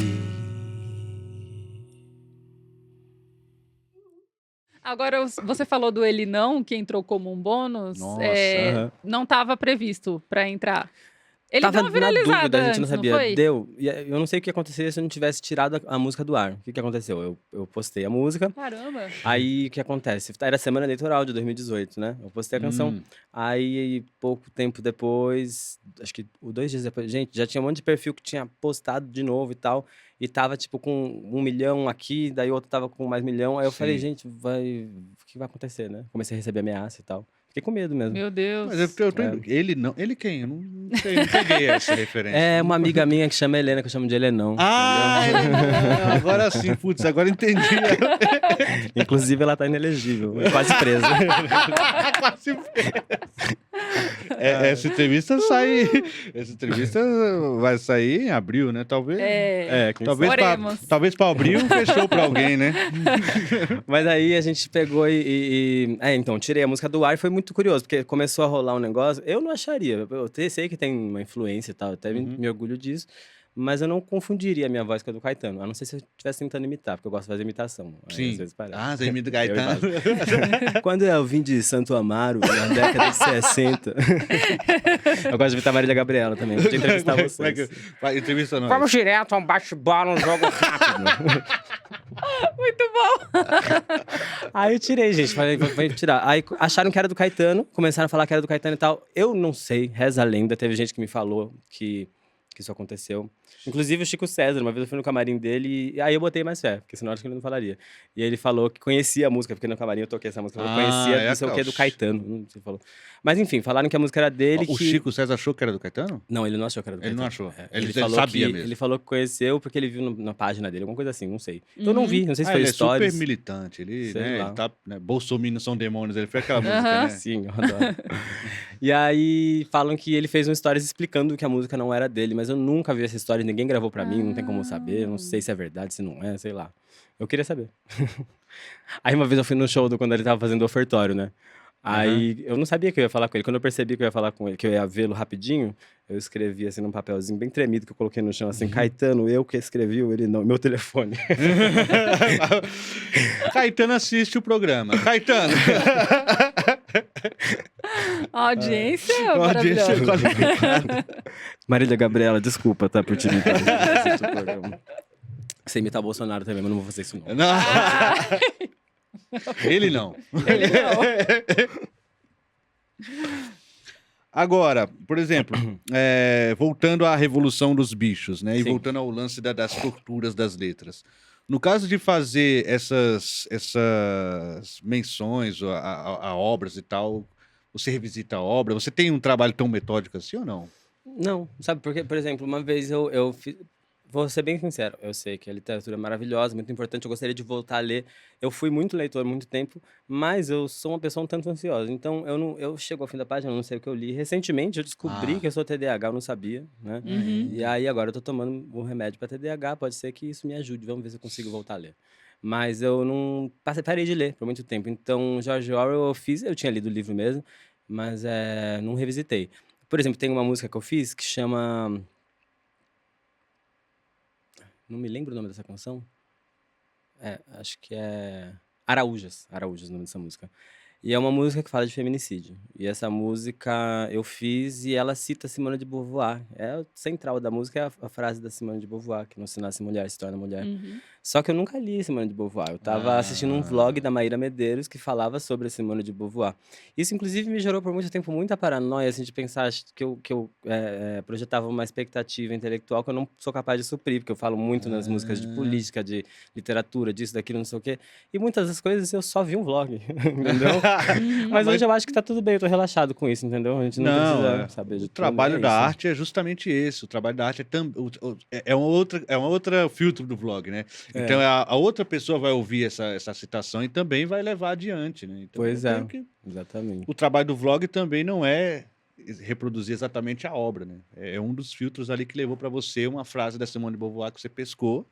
Agora, você falou do Ele Não, que entrou como um bônus. Nossa, Não estava previsto para entrar. Ele Tava deu uma na viralizada dúvida, a gente não antes, sabia. foi? Deu. E eu não sei o que aconteceria se eu não tivesse tirado a música do ar. O que aconteceu? Eu postei a música, Caramba. aí o que acontece? Era a semana eleitoral de 2018, né? Eu postei a canção. Aí, pouco tempo depois, acho que 2 dias depois, gente, já tinha um monte de perfil que tinha postado de novo e tal. E tava, tipo, com 1 milhão aqui, daí outro tava com mais 1 milhão. Aí eu falei, Sim. gente, o que vai acontecer, né? Comecei a receber ameaça e tal. Fiquei com medo mesmo. Meu Deus. Mas eu tô... Ele não... Ele quem? Eu não sei, não peguei essa referência. É uma amiga minha que chama Helena, que eu chamo de Helenão. Ah, agora sim, putz, agora entendi. Inclusive, ela tá inelegível, quase presa. Quase essa entrevista sai. Essa entrevista vai sair em abril, né? Talvez. Talvez para abril fechou para alguém, né? Mas aí a gente pegou então, tirei a música do ar e foi muito curioso, porque começou a rolar um negócio. Eu não acharia, eu sei que tem uma influência e tal, até me orgulho disso. Mas eu não confundiria a minha voz com a do Caetano. A não ser se eu estivesse tentando imitar, porque eu gosto de fazer imitação. Sim. Às vezes parece. Ah, você imita o Caetano. Quando eu vim de Santo Amaro, na década de 60. Eu gosto de imitar a Marília Gabriela também. Vou te entrevistar vocês. Vai, entrevista nós. Vamos direto a um bate-bola, um jogo rápido. Muito bom. Aí eu tirei, gente. Falei, vou tirar. Aí acharam que era do Caetano, começaram a falar que era do Caetano e tal. Eu não sei, reza a lenda. Teve gente que me falou que isso aconteceu. Inclusive o Chico César, uma vez eu fui no camarim dele e aí eu botei mais fé, porque senão acho que ele não falaria. E aí ele falou que conhecia a música, porque no camarim eu toquei essa música, eu conhecia, não sei o que, do Caetano. Não sei, falou. Mas enfim, falaram que a música era dele. O Chico César achou que era do Caetano? Não, ele não achou que era do Caetano. Ele não achou. Ele falou sabia mesmo. Ele falou que conheceu porque ele viu na página dele, alguma coisa assim, não sei. Então eu não vi, não sei se foi stories. Ele é super militante, ele tá, né, bolsominions são demônios, ele fez aquela música, né? Sim, eu adoro. E aí falam que ele fez um stories explicando que a música não era dele, mas eu nunca vi essa história, ninguém gravou pra mim, não tem como saber, não sei se é verdade, se não é, sei lá. Eu queria saber. Aí uma vez eu fui no show quando ele tava fazendo o ofertório, né? Aí eu não sabia que eu ia falar com ele. Quando eu percebi que eu ia falar com ele, que eu ia vê-lo rapidinho, eu escrevi assim num papelzinho bem tremido que eu coloquei no chão, assim, Caetano, eu que escrevi, ele não, meu telefone. Caetano assiste o programa. Caetano! A audiência é maravilhosa. Marília Gabriela, desculpa, tá, por te imitar. Assiste o programa. Você imitar o Bolsonaro também, mas não vou fazer isso não. Não. Ele não. Ele não. Agora, por exemplo, voltando à Revolução dos Bichos, né? E Sim. voltando ao lance das torturas das letras. No caso de fazer essas menções a obras e tal, você revisita a obra, você tem um trabalho tão metódico assim ou não? Não, sabe, porque, por exemplo, uma vez eu fiz... Vou ser bem sincero, eu sei que a literatura é maravilhosa, muito importante, eu gostaria de voltar a ler. Eu fui muito leitor há muito tempo, mas eu sou uma pessoa um tanto ansiosa. Então, eu chego ao fim da página, eu não sei o que eu li. Recentemente, eu descobri que eu sou TDAH, eu não sabia, né? E aí, agora eu tô tomando um remédio para TDAH, pode ser que isso me ajude, vamos ver se eu consigo voltar a ler. Mas eu não... parei de ler por muito tempo. Então, George Orwell eu tinha lido o livro mesmo, mas não revisitei. Por exemplo, tem uma música que eu fiz que chama... Não me lembro o nome dessa canção. Acho que é Araújas. Araújas, o nome dessa música. E é uma música que fala de feminicídio. E essa música eu fiz e ela cita Simone de Beauvoir. O central da música é a frase da Simone de Beauvoir, que não se nasce mulher, se torna mulher. Só que eu nunca li Simone de Beauvoir. Eu estava assistindo um vlog da Maíra Medeiros que falava sobre a Simone de Beauvoir. Isso, inclusive, me gerou por muito tempo muita paranoia, assim, de pensar que eu projetava uma expectativa intelectual que eu não sou capaz de suprir, porque eu falo muito nas músicas de política, de literatura, disso, daquilo, não sei o quê. E muitas das coisas eu só vi um vlog, entendeu? Mas hoje eu acho que tá tudo bem, eu tô relaxado com isso, entendeu? A gente não precisa saber de tudo. O trabalho da arte é justamente esse. O trabalho da arte é uma outra filtro do vlog, né? Então a outra pessoa vai ouvir essa citação e também vai levar adiante, né? Então, pois exatamente. O trabalho do vlog também não é reproduzir exatamente a obra, né? É um dos filtros ali que levou para você uma frase da Simone de Beauvoir que você pescou.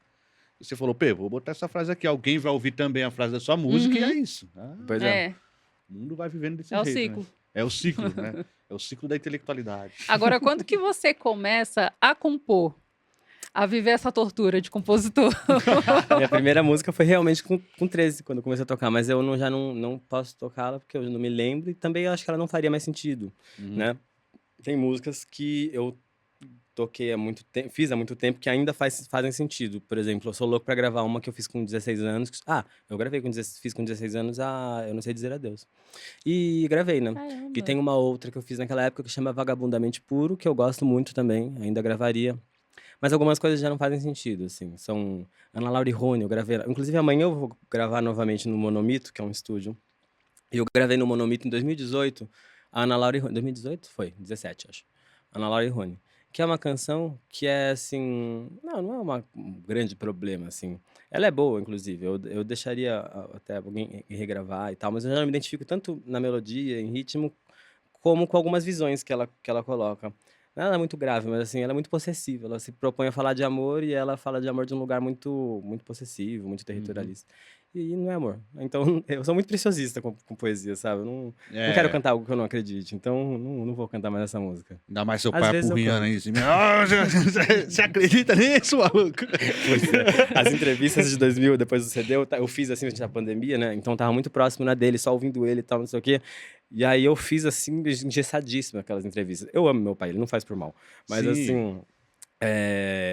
E você falou, vou botar essa frase aqui. Alguém vai ouvir também a frase da sua música e é isso. Pois é. O mundo vai vivendo desse jeito. jeito. É o ciclo. Né? É o ciclo, né? É o ciclo da intelectualidade. Agora, quando que você começa a compor? A viver essa tortura de compositor? Minha primeira música foi realmente com 13, quando eu comecei a tocar. Mas eu já não posso tocá-la porque eu não me lembro. E também eu acho que ela não faria mais sentido, né? Tem músicas que eu toquei há muito tempo, fiz há muito tempo, que ainda fazem sentido. Por exemplo, eu sou louco pra gravar uma que eu fiz com 16 anos. Eu gravei fiz com 16 anos Eu Não Sei Dizer Adeus. E gravei, né? Caramba. E tem uma outra que eu fiz naquela época que chama Vagabundamente Puro, que eu gosto muito também, ainda gravaria. Mas algumas coisas já não fazem sentido, assim. São Ana Laura e Rony, eu gravei. Inclusive, amanhã eu vou gravar novamente no Monomito, que é um estúdio. E eu gravei no Monomito em 2018, a Ana Laura e Rony. 2018? Foi, 17, acho. Ana Laura e Rony. Que é uma canção que é, assim... Não é um grande problema, assim. Ela é boa, inclusive. Eu deixaria até alguém regravar e tal, mas eu já não me identifico tanto na melodia, em ritmo, como com algumas visões que ela coloca. Ela é muito grave, mas assim, ela é muito possessiva. Ela se propõe a falar de amor e ela fala de amor de um lugar muito, muito possessivo, muito territorialista. E não é amor. Então, eu sou muito preciosista com poesia, sabe? Eu não quero cantar algo que eu não acredite. Então, não vou cantar mais essa música. Ainda mais seu Às pai vezes eu apurrinhando aí. Assim, você acredita nisso, maluco? Pois é. As entrevistas de 2000, depois do CD, eu fiz assim, na pandemia, né? Então, tava muito próximo na dele, só ouvindo ele e tal, não sei o quê. E aí, eu fiz, assim, engessadíssimo aquelas entrevistas. Eu amo meu pai, ele não faz por mal. Mas, Sim. assim,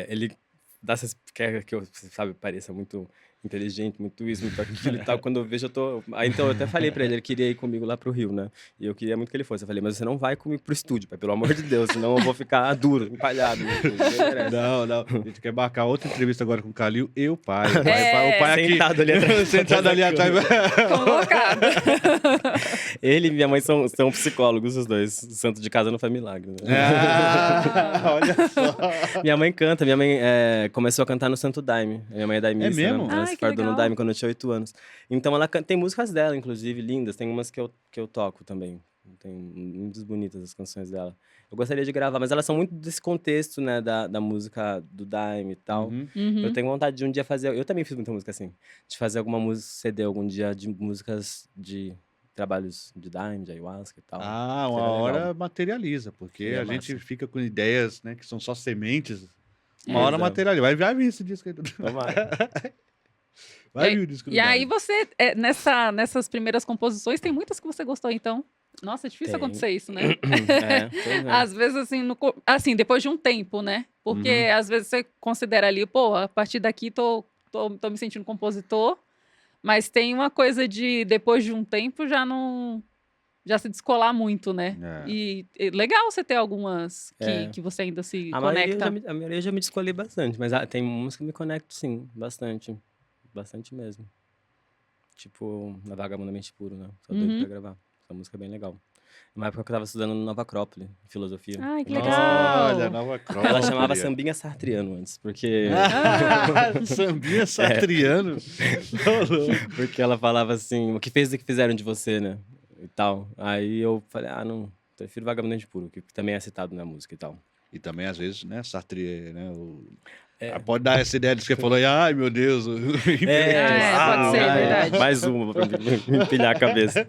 ele dá essas... Quer que eu, sabe, pareça muito inteligente, muito isso, muito aquilo e tal. Quando eu vejo, eu tô... Aí, então, eu até falei pra ele queria ir comigo lá pro Rio, né? E eu queria muito que ele fosse. Eu falei, mas você não vai comigo pro estúdio, pai, pelo amor de Deus, senão eu vou ficar duro, empalhado. Não. A gente quer marcar outra entrevista agora com o Calil e o pai. O pai aqui. Sentado ali atrás. Sentado ali atrás. Colocado. Ele e minha mãe são psicólogos, os dois. Santo de casa não faz milagre. Né? Olha só. Minha mãe canta. Minha mãe começou a cantar no Santo Daime. Minha mãe é daimista. É mesmo? Né? Ela Ai, se que fardou no legal. Daime quando eu tinha 8 anos. Então ela tem músicas dela, inclusive, lindas. Tem umas que eu toco também. Tem muitas bonitas as canções dela. Eu gostaria de gravar, mas elas são muito desse contexto, né? Da música do Daime e tal. Uhum. Eu tenho vontade de um dia fazer... Eu também fiz muita música assim. De fazer alguma música, CD algum dia de músicas de trabalhos de Daime, de Ayahuasca e tal. Uma Seria legal. hora materializa, porque Seria a gente massa. fica com ideias, né, que são só sementes. É. Uma hora Exato. materializa. Vai vir esse disco aí. Tomara. Vai vir o disco do E aí Daime. você, nessas primeiras composições, tem muitas que você gostou, então? Nossa, é difícil Tem. acontecer isso, né? Pois é. Às vezes, assim, depois de um tempo, né? Porque às vezes você considera ali, pô, a partir daqui tô me sentindo compositor, mas tem uma coisa de, depois de um tempo, já se descolar muito, né? É. E legal você ter algumas É. que você ainda se A maioria, conecta. a maioria eu já me descolhi bastante, mas tem uns que eu me conecto, sim, bastante. Bastante mesmo. Tipo, na Vagabundamente Puro, né? Sou doido pra gravar. Essa música é bem legal. Numa época que eu tava estudando no Nova Acrópole, filosofia. Ai, que legal! Olha, Nova Acrópole. Ela chamava Sambinha Sartriano antes, porque... Sambinha Sartriano. Ô, louco. Porque ela falava assim, o que fizeram de você, né? E tal. Aí eu falei, não, prefiro Vagabundamente Puro, que também é citado na música e tal. E também, às vezes, né, Sartre, né, pode dar essa ideia de que você falou, ai, meu Deus. pode ser, verdade. Mais uma pra me empilhar a cabeça.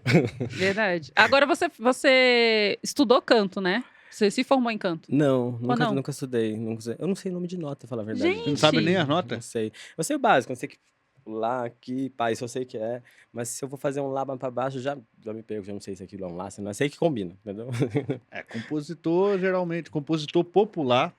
Verdade. Agora você estudou canto, né? Você se formou em canto. Não, não? nunca estudei. Eu não sei o nome de nota, pra falar a verdade. Gente! Não sabe nem as Não notas. sei. Eu sei o básico, eu sei que lá, aqui, pá, isso eu sei que é. Mas se eu vou fazer um lá pra baixo, já me pego, já não sei se aquilo é um lá, se não sei que combina, entendeu? Compositor, geralmente, compositor popular,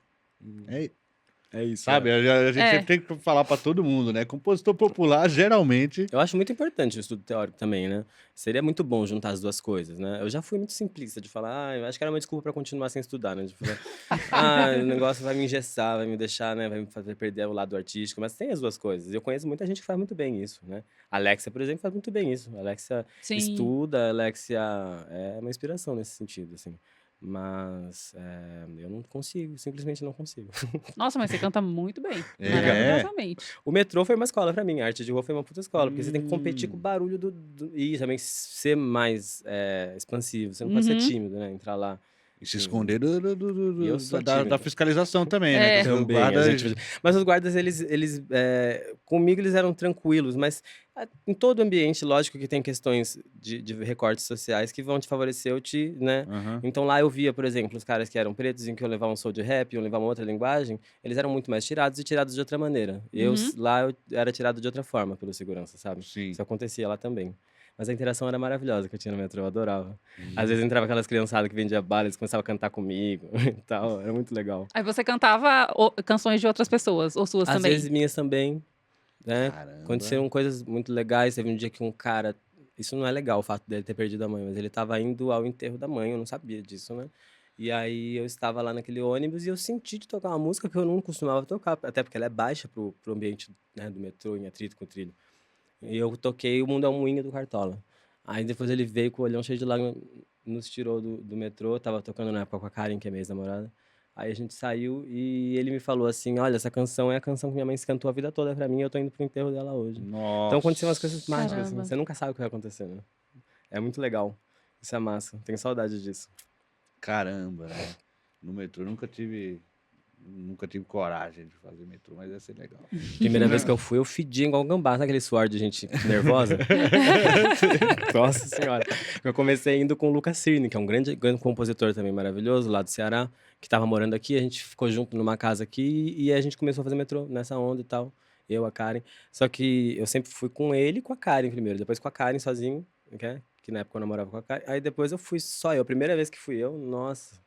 É isso. sabe? A gente sempre tem que falar pra todo mundo, né? Compositor popular, geralmente... Eu acho muito importante o estudo teórico também, né? Seria muito bom juntar as duas coisas, né? Eu já fui muito simplista de falar, eu acho que era uma desculpa pra continuar sem estudar, né? De falar, o negócio vai me engessar, vai me deixar, né? Vai me fazer perder o lado artístico, mas tem as duas coisas. Eu conheço muita gente que faz muito bem isso, né? A Alexia, por exemplo, faz muito bem isso. A Alexia Sim. estuda, a Alexia é uma inspiração nesse sentido, assim. Mas eu não consigo, simplesmente não consigo. Nossa, mas você canta muito bem. É. Maravilhosamente. O metrô foi uma escola pra mim, a arte de rua foi uma puta escola, porque você tem que competir com o barulho e também ser mais expansivo, você não pode ser tímido, né? Entrar lá. E se Sim. esconder E eu sou da tímido. fiscalização também, né? É. Que o Também, guarda- a gente... Mas os guardas, comigo eles eram tranquilos, mas em todo ambiente, lógico que tem questões de recortes sociais que vão te favorecer, né? Aham. Então lá eu via, por exemplo, os caras que eram pretos, em que eu levava um soul de rap, eu levava uma outra linguagem, eles eram muito mais tirados e tirados de outra maneira. Lá eu era tirado de outra forma pelo segurança, sabe? Sim. Isso acontecia lá também. Mas a interação era maravilhosa que eu tinha no metrô, eu adorava. Às vezes entrava aquelas criançadas que vendiam bala, eles começavam a cantar comigo e tal, era muito legal. Aí você cantava canções de outras pessoas, ou suas Às também? vezes minhas também, né? Caramba. Aconteceram coisas muito legais. Teve um dia que um cara... Isso não é legal, o fato dele ter perdido a mãe, mas ele tava indo ao enterro da mãe, eu não sabia disso, né? E aí eu estava lá naquele ônibus e eu senti de tocar uma música que eu não costumava tocar, até porque ela é baixa pro ambiente, né, do metrô, em atrito com o trilho. E eu toquei O Mundo é um Moinho do Cartola. Aí depois ele veio com o olhão cheio de lágrimas, nos tirou do metrô, tava tocando na época com a Karen, que é minha ex-namorada. Aí a gente saiu e ele me falou assim, olha, essa canção é a canção que minha mãe cantou a vida toda pra mim e eu tô indo pro enterro dela hoje. Nossa. Então aconteciam umas coisas mágicas, assim, Caramba. você nunca sabe o que vai acontecer, né? É muito legal. Isso é massa, tenho saudade disso. Caramba, né? No metrô nunca tive coragem de fazer metrô, mas ia ser legal. Primeira vez que eu fui, eu fedi igual um gambá, sabe aquele suor de gente nervosa? Nossa senhora. Eu comecei indo com o Lucas Cirne, que é um grande compositor também maravilhoso, lá do Ceará, que tava morando aqui, a gente ficou junto numa casa aqui e a gente começou a fazer metrô nessa onda e tal, eu, a Karen. Só que eu sempre fui com ele e com a Karen primeiro, depois com a Karen sozinho, que na época eu namorava com a Karen, aí depois eu fui só eu, primeira vez que fui eu, nossa...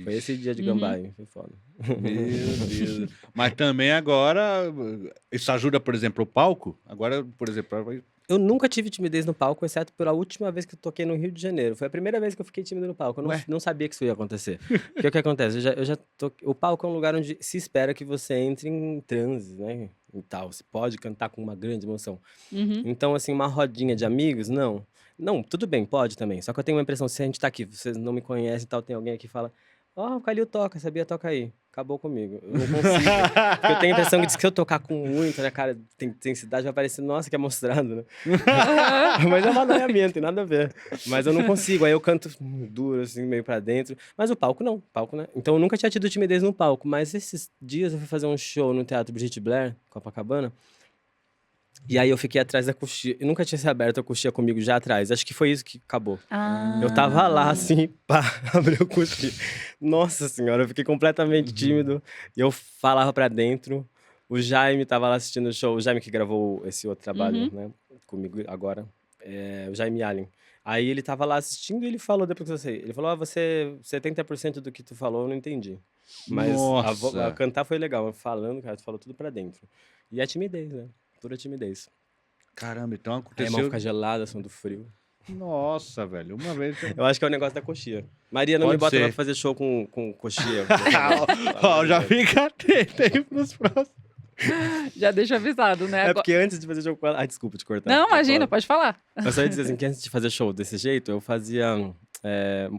Foi esse dia de gambá, hein? Foi foda. Meu Deus. Mas também agora, isso ajuda, por exemplo, o palco? Agora, por exemplo, Eu nunca tive timidez no palco, exceto pela última vez que eu toquei no Rio de Janeiro. Foi a primeira vez que eu fiquei tímido no palco. Eu não sabia que isso ia acontecer. Porque o que acontece? O palco é um lugar onde se espera que você entre em transe, né? E tal. Você pode cantar com uma grande emoção. Uhum. Então, assim, uma rodinha de amigos, não. Não, tudo bem, pode também. Só que eu tenho uma impressão, se a gente tá aqui, vocês não me conhecem e tal, tem alguém aqui que fala, o Calil toca, sabia? Toca aí. Acabou comigo. Eu não consigo. Porque eu tenho a impressão que se eu tocar com muito, né, cara, tem intensidade, vai parecer, nossa, que é mostrado, né? Mas é uma noia minha, não tem nada a ver. Mas eu não consigo, aí eu canto duro, assim, meio pra dentro. Mas o palco não, palco, né? Então eu nunca tinha tido timidez no palco, mas esses dias eu fui fazer um show no Teatro Brigitte Blair, Copacabana, e aí eu fiquei atrás da coxia. Eu nunca tinha se aberto a coxia comigo já atrás. Acho que foi isso que acabou. Eu tava lá, assim, pá, abriu a coxia. Nossa senhora, eu fiquei completamente tímido. E eu falava pra dentro. O Jaime tava lá assistindo o show. O Jaime que gravou esse outro trabalho, né? Comigo agora. O Jaime Allen. Aí ele tava lá assistindo e ele falou depois que eu sei. Ele falou, 70% do que tu falou eu não entendi. Mas Nossa. a cantar foi legal. Falando, cara, tu falou tudo pra dentro. E é timidez, né? Pura timidez. Caramba, então Aí a mão aconteceu... fica gelada, som do frio. Nossa, velho, uma vez... Eu acho que é o negócio da coxia. Maria, não Pode me bota ser. lá pra fazer show com coxia. Ó, já fica atento aí pros próximos. Já deixa avisado, né? É porque antes de fazer show com ela... Ai, desculpa te cortar. Não, imagina, pode falar. Eu só ia dizer assim, que antes de fazer show desse jeito, eu fazia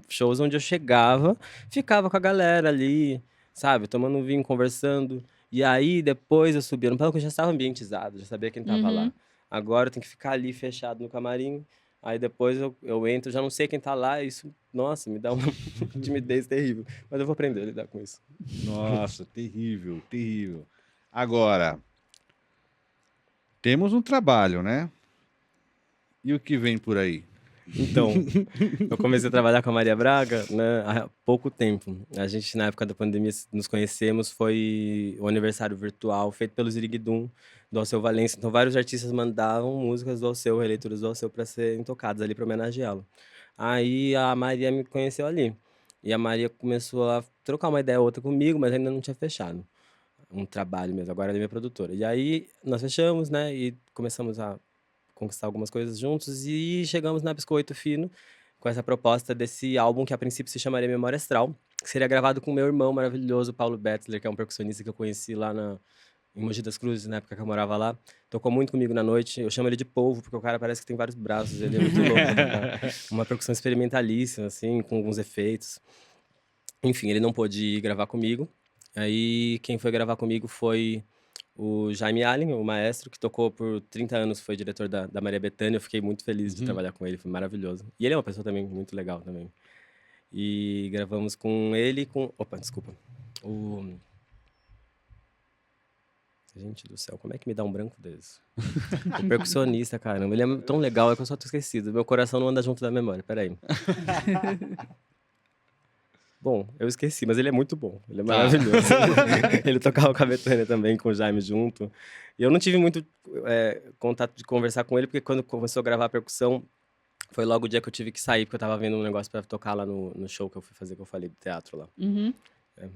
shows onde eu chegava, ficava com a galera ali, sabe? Tomando um vinho, conversando. E aí, depois eu subia no palco, eu já estava ambientizado, já sabia quem tava lá. Agora eu tenho que ficar ali fechado no camarim. Aí depois eu entro, já não sei quem tá lá. Isso, nossa, me dá uma timidez terrível. Mas eu vou aprender a lidar com isso. Nossa, terrível, terrível. Agora, temos um trabalho, né? E o que vem por aí? Então, eu comecei a trabalhar com a Maria Braga, né, há pouco tempo. A gente, na época da pandemia, nos conhecemos, foi o aniversário virtual feito pelo Ziriguidum, do Alceu Valença. Então, vários artistas mandavam músicas do Alceu, releituras do Alceu, para serem tocadas ali, para homenageá-lo. Aí a Maria me conheceu ali. E a Maria começou a trocar uma ideia ou outra comigo, mas ainda não tinha fechado um trabalho mesmo. Agora ela é minha produtora. E aí nós fechamos, né, e começamos a conquistar algumas coisas juntos e chegamos na Biscoito Fino com essa proposta desse álbum que a princípio se chamaria Memória Astral, que seria gravado com meu irmão maravilhoso, Paulo Betzler, que é um percussionista que eu conheci lá em Mogi das Cruzes, na época que eu morava lá. Tocou muito comigo na noite. Eu chamo ele de polvo, porque o cara parece que tem vários braços. Ele é muito louco. Né? Uma percussão experimentalíssima, assim, com alguns efeitos. Enfim, ele não pôde ir gravar comigo. Aí quem foi gravar comigo foi o Jaime Allen, o maestro, que tocou por 30 anos, foi diretor da Maria Bethânia. Eu fiquei muito feliz de trabalhar com ele, foi maravilhoso. E ele é uma pessoa também muito legal também. E gravamos com ele e com... Opa, desculpa. Gente do céu, como é que me dá um branco desse? O percussionista, caramba, ele é tão legal, é que eu só tô esquecido. Meu coração não anda junto da memória, peraí. Bom, eu esqueci, mas ele é muito bom. Ele é maravilhoso. Ele tocava com a Bethânia também, com o Jaime junto. E eu não tive muito contato de conversar com ele, porque quando começou a gravar a percussão, foi logo o dia que eu tive que sair, porque eu tava vendo um negócio pra tocar lá no show que eu fui fazer, que eu falei, do teatro lá. Uhum.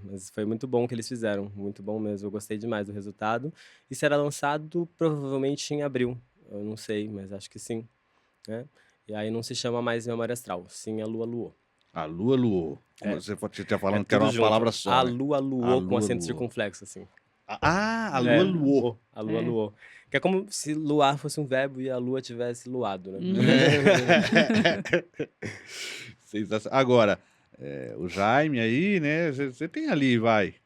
Mas foi muito bom o que eles fizeram, muito bom mesmo. Eu gostei demais do resultado. E será lançado provavelmente em abril. Eu não sei, mas acho que sim. Né? E aí não se chama mais Memória Astral, sim a Lua Luou. A Lua Luou. Você tinha falando que era uma junto. palavra só. A né? Lua Luou com Lua acento luou. circunflexo, assim. A Lua Luou. A Lua Luou. Que é como se luar fosse um verbo e a Lua tivesse luado, né? Agora, o Jaime aí, né? Você tem ali,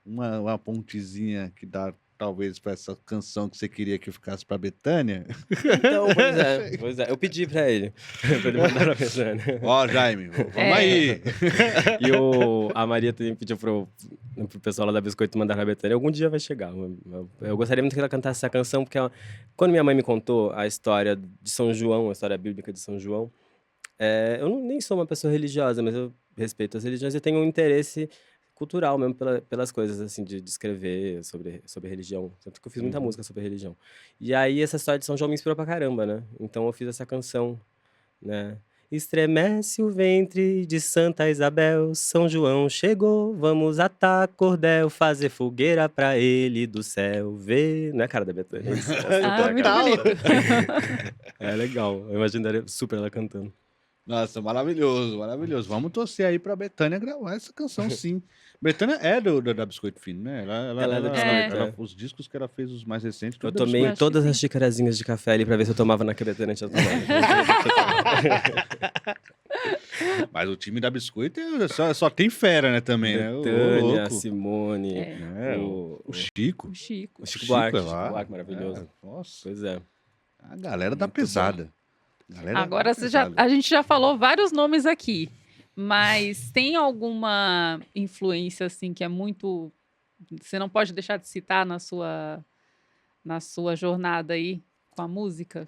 uma pontezinha que dá talvez para essa canção que você queria que ficasse para Bethânia. Então, pois é. Eu pedi pra ele mandar pra Bethânia. Ó, Jaime, vamos aí. E a Maria também pediu pro pessoal lá da Biscoito mandar pra Bethânia. Algum dia vai chegar. Eu gostaria muito que ela cantasse essa canção, porque quando minha mãe me contou a história de São João, a história bíblica de São João, eu nem sou uma pessoa religiosa, mas eu respeito as religiões e tenho um interesse cultural mesmo pelas coisas, assim, de escrever sobre religião. Tanto que eu fiz muita música sobre religião. E aí, essa história de São João me inspirou pra caramba, né? Então, eu fiz essa canção, né? Estremece o ventre de Santa Isabel, São João chegou, vamos atar cordel, fazer fogueira pra ele do céu ver. Não é cara da Bethânia? Muito bonito. É legal, eu imaginaria super ela cantando. Nossa, maravilhoso, maravilhoso. Vamos torcer aí pra Bethânia gravar essa canção, sim. Bethânia é da Biscoito Fino, né? Ela é da Biscoito, Os discos que ela fez, os mais recentes... Eu tomei todas as xicarazinhas de café ali pra ver se eu tomava na que a Bethânia tinha tomado. Mas o time da Biscoito só tem fera, né, também, né? Bethânia, a Simone, o Chico. O Chico. O Chico Buarque, É, maravilhoso. nossa, Pois é. a galera da pesada. Agora a gente já falou vários nomes aqui, mas tem alguma influência assim que é muito, você não pode deixar de citar na sua jornada aí com a música?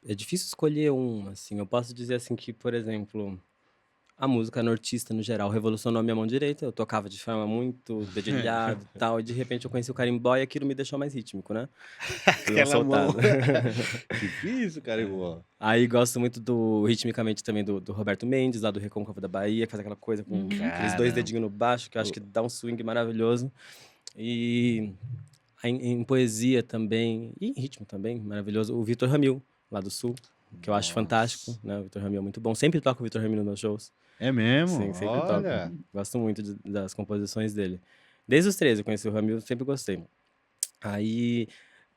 É difícil escolher assim. Eu posso dizer assim que, por exemplo, a música nortista no geral revolucionou a minha mão direita. Eu tocava de forma muito dedilhada e tal, e de repente eu conheci o carimbó e aquilo me deixou mais rítmico, né? Aquela mão. Difícil, carimbó. Aí gosto muito ritmicamente também do Roberto Mendes, lá do Recôncavo da Bahia, que faz aquela coisa com aqueles 2 dedinhos no baixo, que eu acho que dá um swing maravilhoso. E em poesia também, e em ritmo também, maravilhoso, o Vitor Ramil, lá do Sul, que eu acho fantástico, né? O Vitor Ramil é muito bom. Sempre toco o Vitor Ramil nos meus shows. É mesmo? Sim, sempre Olha. toco. Gosto muito das composições dele. Desde os 13 eu conheci o Ramil, sempre gostei. Aí,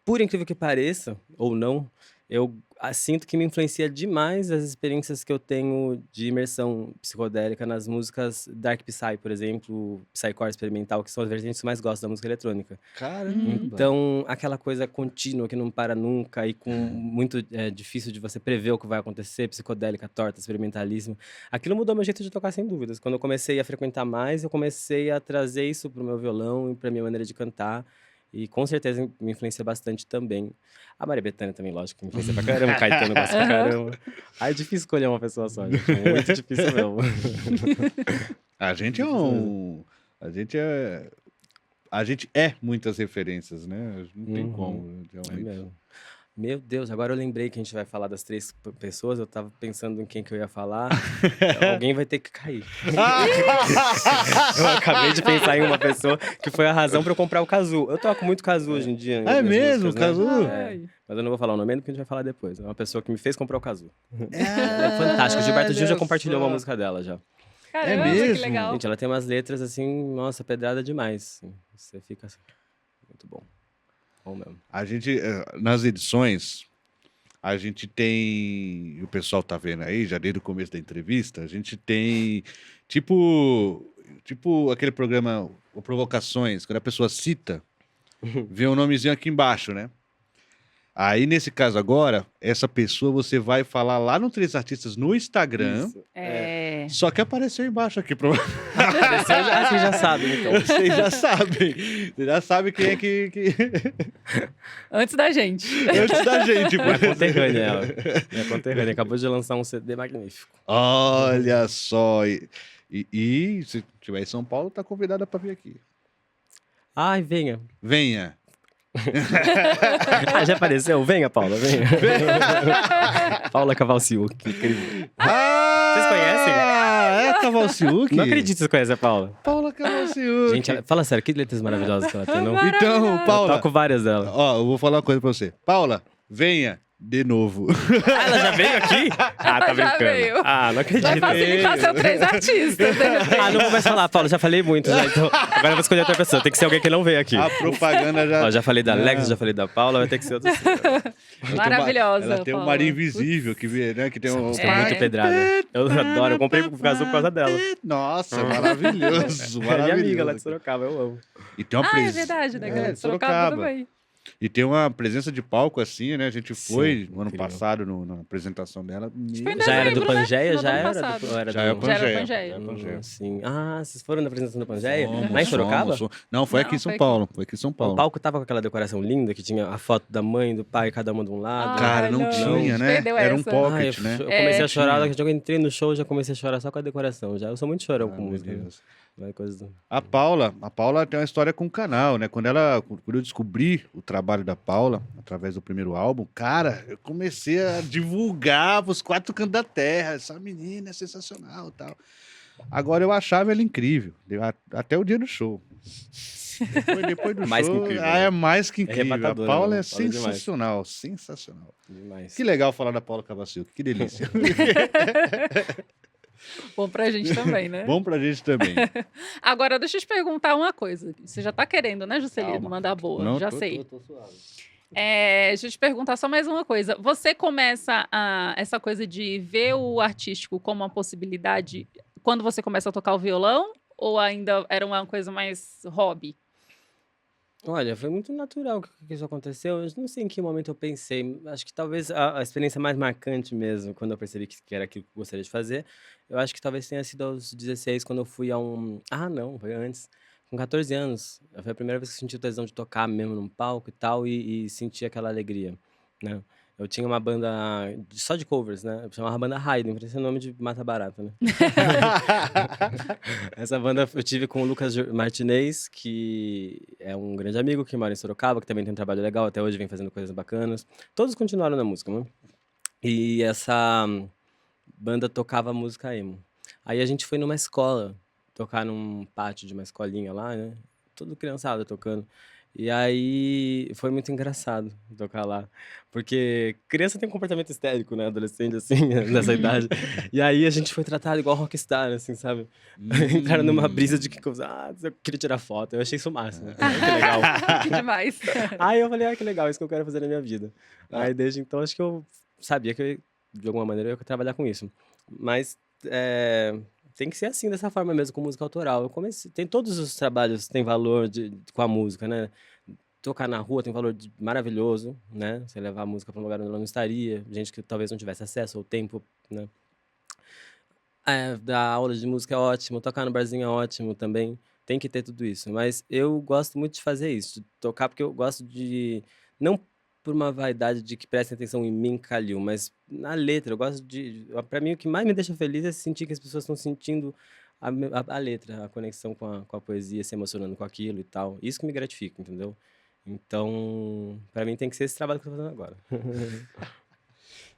por incrível que pareça, ou não, eu sinto que me influencia demais as experiências que eu tenho de imersão psicodélica nas músicas Dark Psy, por exemplo, Psycore experimental, que são as vertentes que eu mais gosto da música eletrônica. Caramba. Então, aquela coisa contínua que não para nunca e com muito difícil de você prever o que vai acontecer, psicodélica, torta, experimentalíssimo. Aquilo mudou meu jeito de tocar, sem dúvidas. Quando eu comecei a frequentar mais, eu comecei a trazer isso pro meu violão e pra minha maneira de cantar. E com certeza me influencia bastante também. A Maria Bethânia também, lógico, me influencia pra caramba. O Caetano gosta pra caramba. Aí é difícil escolher uma pessoa só, gente. É muito difícil mesmo. A gente é muitas referências, né? Não tem como, realmente. É mesmo. Meu Deus, agora eu lembrei que a gente vai falar das 3 pessoas. Eu tava pensando em quem que eu ia falar. Alguém vai ter que cair. Eu acabei de pensar em uma pessoa que foi a razão pra eu comprar o Kazoo. Eu toco muito Kazoo hoje em dia. É mesmo? Músicas, Kazoo? Né? Mas eu não vou falar o nome ainda porque a gente vai falar depois. É uma pessoa que me fez comprar o Kazoo. É fantástico. Gilberto Gil já compartilhou uma música dela já. Caramba, mesmo? que legal. Gente, ela tem umas letras assim, nossa, pedrada demais. Assim. Você fica assim, muito bom. Bom mesmo. A gente, nas edições, a gente tem, o pessoal tá vendo aí, já desde o começo da entrevista, a gente tem, tipo aquele programa, o Provocações, quando a pessoa cita, vê um nomezinho aqui embaixo, né? Aí, nesse caso agora, essa pessoa você vai falar lá no 3 Artistas no Instagram. Isso. Só que apareceu embaixo aqui. Acho que já sabe, então. Vocês já sabem. Vocês já sabem quem é que... Antes da gente. Antes da gente, por Minha exemplo. conterrânea, ela. Minha conterrânea. Acabou de lançar um CD magnífico. Olha só. E se tiver em São Paulo, tá convidada para vir aqui. Ai, venha. Venha. Já apareceu? Venha, Paula, venha. Paula Cavalciuc, que incrível. Vocês conhecem? É a Cavalciuc? Não acredito que vocês conhecem a Paula. Paula Cavalciuc. Gente, fala sério, que letras maravilhosas que ela tem, não? Então, Eu Paula, toco várias dela. ó, eu vou falar uma coisa pra você. Paula, venha de novo. Ela já veio aqui? Ah, tá Já brincando. veio. Ah, não acredito. Vai facilitar ser 3 artistas. Ah, não vou mais falar, Paula, já falei muito já, então agora eu vou escolher outra pessoa. Tem que ser alguém que não veio aqui. A propaganda já... Ó, já falei da Alex, Não. já falei da Paula, vai ter que ser outra pessoa. Maravilhosa. Ela tem um Paula. mar invisível que, né, que tem um... Música é muito pedrada. Eu adoro, eu comprei o Gazul por causa dela. Nossa, maravilhoso, É minha maravilhoso. amiga lá de Sorocaba, eu amo. E tem uma É presença... verdade, né? É, Galera? de Sorocaba Sorocaba. também. E tem uma presença de palco assim, né? A gente foi Sim, no ano incrível. passado na apresentação dela. Foi em Já era do dezembro, né? Pangeia? No Já ano era? passado. Ou era Já é do... o Já era Pangeia. Pangeia. Pangeia. Sim. Ah, vocês foram na apresentação do Pangeia? Fomos, Lá em Sorocaba? fomos. Não, foi aqui em Não, São foi Paulo. Foi aqui em São O Paulo. palco tava com aquela decoração linda, que tinha a foto da mãe, do pai, cada uma de um lado. Cara, não Ai, tinha, né? perdeu Era um essa. pocket, eu, né? eu comecei a chorar, Tinha. logo que eu entrei no show, já comecei a chorar só com a decoração. Já. Eu sou muito chorão Ah, com meu música. Né? Deus. Vai coisa do... A Paula tem uma história com o canal, né? Quando eu descobri o trabalho da Paula, através do primeiro álbum, cara, eu comecei a divulgar pros 4 cantos da terra. Essa menina é sensacional e tal. Agora eu achava ela incrível, até o dia do show. Depois do Mais que show, incrível, é né? mais que incrível. A arrebatadora, Paula né? é Fala demais. sensacional, sensacional. Demais. Que legal falar da Paula Cavalciuc, que delícia. Bom pra gente também, né? Bom pra gente também. Agora, deixa eu te perguntar uma coisa. Você já tá querendo, né, Juscelino? Calma. Mandar boa. Não, já tô sei. Tô suave. Deixa eu te perguntar só mais uma coisa. Você começa essa coisa de ver o artístico como uma possibilidade quando você começa a tocar o violão? Ou ainda era uma coisa mais hobby? Olha, foi muito natural que isso aconteceu. Eu não sei em que momento eu pensei. Acho que talvez a experiência mais marcante mesmo, quando eu percebi que era aquilo que eu gostaria de fazer, eu acho que talvez tenha sido aos 16, quando eu fui a um... Ah, não, foi antes. Com 14 anos. Foi a primeira vez que eu senti o tesão de tocar mesmo num palco e tal, e senti aquela alegria, né? Eu tinha uma banda só de covers, né? Eu chamava banda Raiden, parecia o nome de Mata Barata, né? Essa banda eu tive com o Lucas Martinez, que é um grande amigo que mora em Sorocaba, que também tem um trabalho legal, até hoje vem fazendo coisas bacanas. Todos continuaram na música, né? E essa banda tocava música emo. Aí a gente foi numa escola, tocar num pátio de uma escolinha lá, né? Todo criançada tocando. E aí foi muito engraçado tocar lá. Porque criança tem um comportamento histérico, né? Adolescente, assim, nessa idade. E aí a gente foi tratado igual rockstar, assim, sabe? Entraram numa brisa de que eu queria tirar foto. Eu achei isso o máximo. Que legal. Que demais. Aí eu falei, que legal, isso que eu quero fazer na minha vida. Aí desde então acho que eu sabia que de alguma maneira eu ia trabalhar com isso. Mas tem que ser assim, dessa forma mesmo, com música autoral. Eu comecei, tem todos os trabalhos têm valor com a música, né? Tocar na rua tem valor maravilhoso, né? Você levar a música para um lugar onde ela não estaria, gente que talvez não tivesse acesso ao tempo, né? Dar aula de música é ótimo, tocar no barzinho é ótimo também. Tem que ter tudo isso. Mas eu gosto muito de fazer isso, de tocar, porque eu gosto de... Não por uma vaidade de que prestem atenção em mim, Calil, mas na letra. Eu gosto de... Para mim, o que mais me deixa feliz é sentir que as pessoas estão sentindo a letra, a conexão com a poesia, se emocionando com aquilo e tal. Isso que me gratifica, entendeu? Então, para mim tem que ser esse trabalho que eu tô fazendo agora.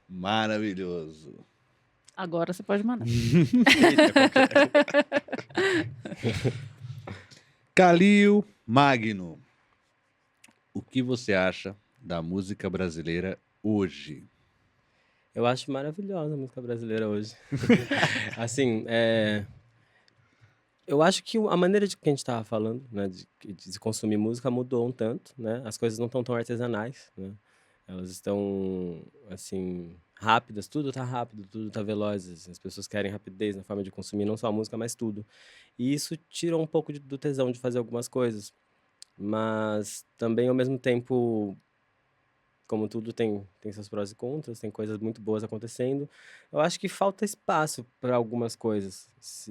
Maravilhoso. Agora você pode mandar. Calil Magno, o que você acha da música brasileira hoje? Eu acho maravilhosa a música brasileira hoje. Assim, eu acho que a maneira de que a gente estava falando, né, de se consumir música mudou um tanto, né? As coisas não estão tão artesanais, né? Elas estão, assim, rápidas, tudo tá rápido, tudo tá veloz. As pessoas querem rapidez na forma de consumir, não só a música, mas tudo. E isso tira um pouco do tesão de fazer algumas coisas. Mas também, ao mesmo tempo, como tudo tem seus prós e contras, tem coisas muito boas acontecendo. Eu acho que falta espaço para algumas coisas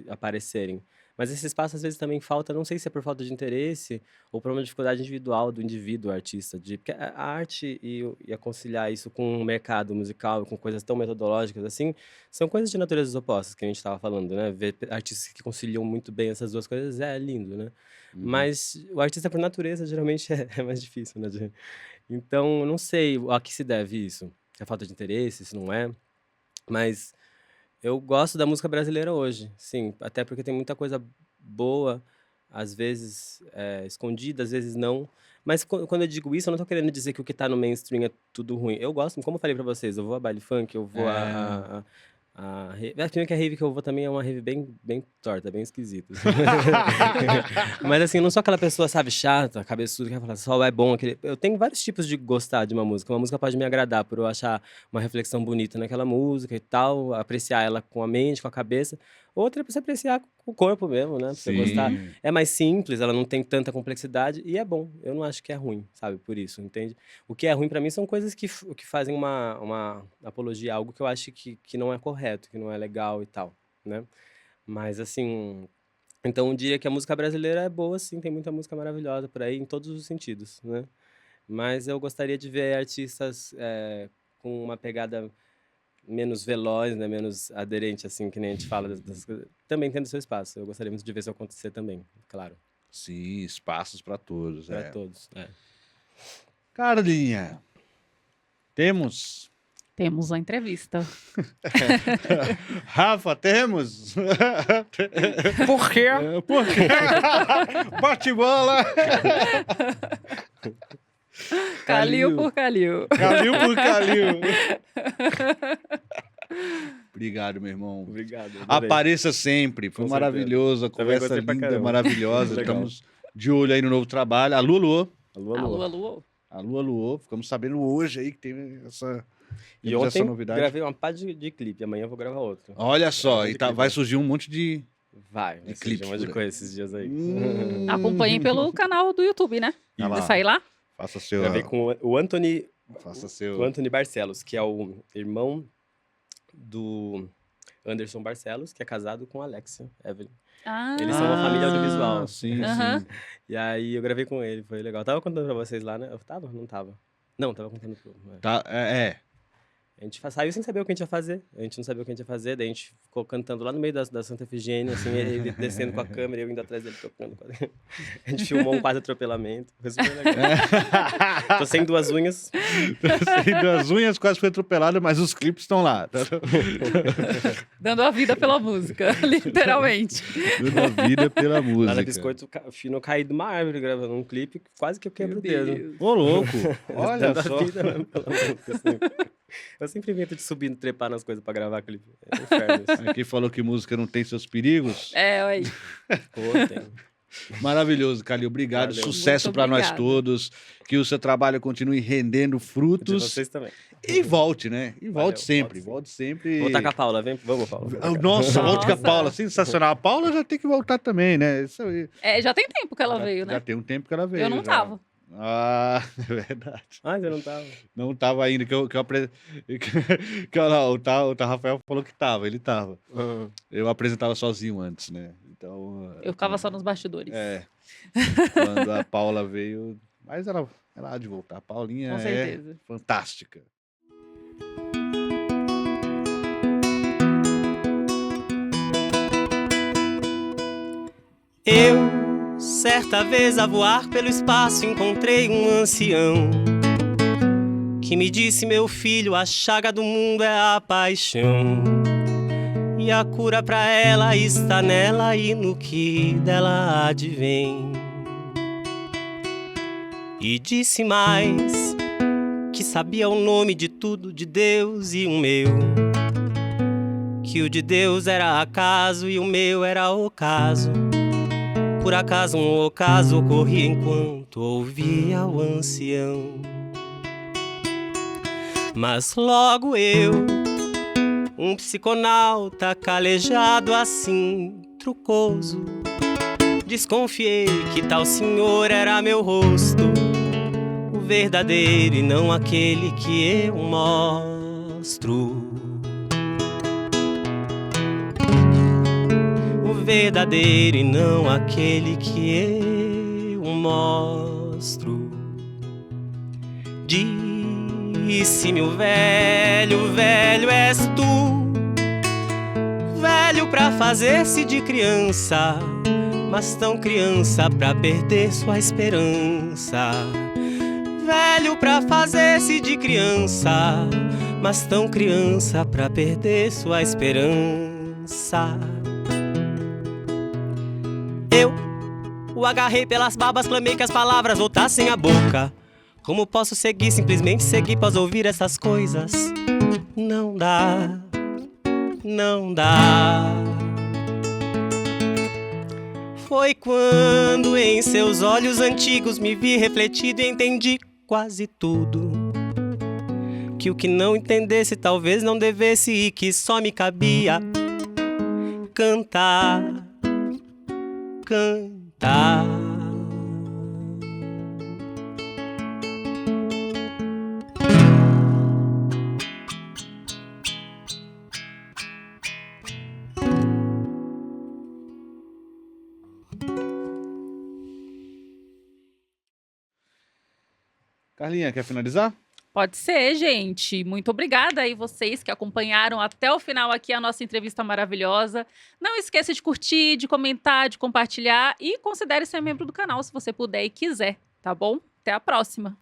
aparecerem. Mas esse espaço, às vezes, também falta, não sei se é por falta de interesse ou por uma dificuldade individual do indivíduo artista. Porque a arte e conciliar isso com o mercado musical, com coisas tão metodológicas assim, são coisas de naturezas opostas que a gente estava falando, né? Ver artistas que conciliam muito bem essas duas coisas é lindo, né? Mas o artista, por natureza, geralmente é mais difícil, né? Então, eu não sei a que se deve isso. É falta de interesse, se não é. Mas eu gosto da música brasileira hoje, sim. Até porque tem muita coisa boa, às vezes escondida, às vezes não. Mas quando eu digo isso, eu não tô querendo dizer que o que tá no mainstream é tudo ruim. Eu gosto, como eu falei pra vocês, eu vou a baile funk, eu vou a primeiro que a rave que eu vou também é uma rave bem torta, bem esquisita. Assim. Mas assim, eu não sou aquela pessoa, sabe, chata, cabeçuda, que vai falar só é bom aquele. Eu tenho vários tipos de gostar de uma música. Uma música pode me agradar por eu achar uma reflexão bonita naquela música e tal, apreciar ela com a mente, com a cabeça. Outra é pra você apreciar com o corpo mesmo, né? Pra você gostar. É mais simples, ela não tem tanta complexidade e é bom. Eu não acho que é ruim, sabe? Por isso, entende? O que é ruim pra mim são coisas que fazem uma apologia a algo que eu acho que não é correto, que não é legal e tal, né? Mas, assim... Então, eu diria que a música brasileira é boa, sim. Tem muita música maravilhosa por aí, em todos os sentidos, né? Mas eu gostaria de ver artistas com uma pegada menos veloz, né? Menos aderente, assim, que nem a gente fala das coisas. Também tendo seu espaço. Eu gostaria muito de ver isso acontecer também, claro. Sim, espaços para todos. Para todos, Carlinha, temos... Temos a entrevista. Rafa, temos? Por quê? Por quê? Bate bola! Calil por Calil. Calil por Calil. Obrigado, meu irmão. Obrigado. Apareça sempre. Foi Com maravilhoso. A Também conversa gostei pra linda, caramba. maravilhosa. Legal. Estamos de olho aí no novo trabalho. Alô, alô. Alô, Alô, alô. Alô, alô. Ficamos sabendo hoje aí que tem essa... E temos ontem essa novidade. gravei uma pá de clipe, amanhã eu vou gravar outro. Olha só, De e clipe, vai né? surgir um monte de... Vai clipe surgir um monte de por aí. coisa esses dias aí. Acompanhem pelo canal do YouTube, né? Vai lá. Vai sair lá? Faça seu... Gravei com o Anthony Barcelos, que é o irmão do Anderson Barcelos, que é casado com a Alexia Evelyn. Ah, Eles são uma família audiovisual. Sim, Aham. sim. E aí eu gravei com ele, foi legal. Tava contando pra vocês lá, né? Eu tava? Não tava. Não, tava contando pro... Tá, A gente saiu sem saber o que a gente ia fazer. A gente não sabia o que a gente ia fazer, daí a gente ficou cantando lá no meio da Santa Efigênia, assim, ele descendo com a câmera e eu indo atrás dele tocando. A gente filmou um quase atropelamento. Foi super legal. Tô sem duas unhas. Sem duas unhas, quase foi atropelado, mas os clipes estão lá. dando a vida pela música, literalmente. Dando a vida pela música. Lá na Biscoito Fino, eu caí de uma árvore gravando um clipe, quase que eu quebro o dedo. Ô, louco. Olha Dando só. a vida mesmo pela música, assim. Eu sempre invento de subir, trepar nas coisas pra gravar clipe. É um inferno isso. Aqui falou que música não tem seus perigos. É, olha aí. Pô, tem. Maravilhoso, Calil. Obrigado. Valeu. Sucesso Muito para nós obrigada. todos. Que o seu trabalho continue rendendo De frutos. vocês também. E volte, né? E volte Valeu, sempre. volte Volte sempre. Vou tacar a Paula, vem? Vamos, Paula. Nossa, volte com a Nossa. Paula. Sensacional. A Paula já tem que voltar também, né? Isso aí. Já tem tempo que ela veio, Já né? tem um tempo que ela veio. Eu não já. tava. Ah, é verdade. Ah, você não tava. Não tava ainda, que eu o Rafael falou que tava, ele tava. Eu apresentava sozinho antes, né? Então... Eu ficava só nos bastidores. Quando a Paula veio... Mas ela há de voltar. A Paulinha Com certeza. é fantástica. Eu, certa vez a voar pelo espaço, encontrei um ancião que me disse: meu filho, a chaga do mundo é a paixão, e a cura pra ela está nela e no que dela advém. E disse mais que sabia o nome de tudo, de Deus e o meu, que o de Deus era acaso e o meu era ocaso. Por acaso um ocaso ocorria enquanto ouvia o ancião. Mas logo eu, um psiconauta calejado assim, trucoso, desconfiei que tal senhor era meu rosto, o verdadeiro e não aquele que eu mostro. O verdadeiro e não aquele que eu mostro. Disse-me o velho, velho és tu, velho pra fazer-se de criança, mas tão criança pra perder sua esperança. Velho pra fazer-se de criança, mas tão criança pra perder sua esperança. Eu o agarrei pelas barbas, clamei que as palavras voltassem à boca. Como posso seguir, simplesmente seguir após ouvir essas coisas? Não dá, não dá. Foi quando em seus olhos antigos me vi refletido e entendi quase tudo. Que o que não entendesse talvez não devesse e que só me cabia cantar, cantar. Carlinha, quer finalizar? Pode ser, gente. Muito obrigada aí vocês que acompanharam até o final aqui a nossa entrevista maravilhosa. Não esqueça de curtir, de comentar, de compartilhar e considere ser membro do canal se você puder e quiser, tá bom? Até a próxima.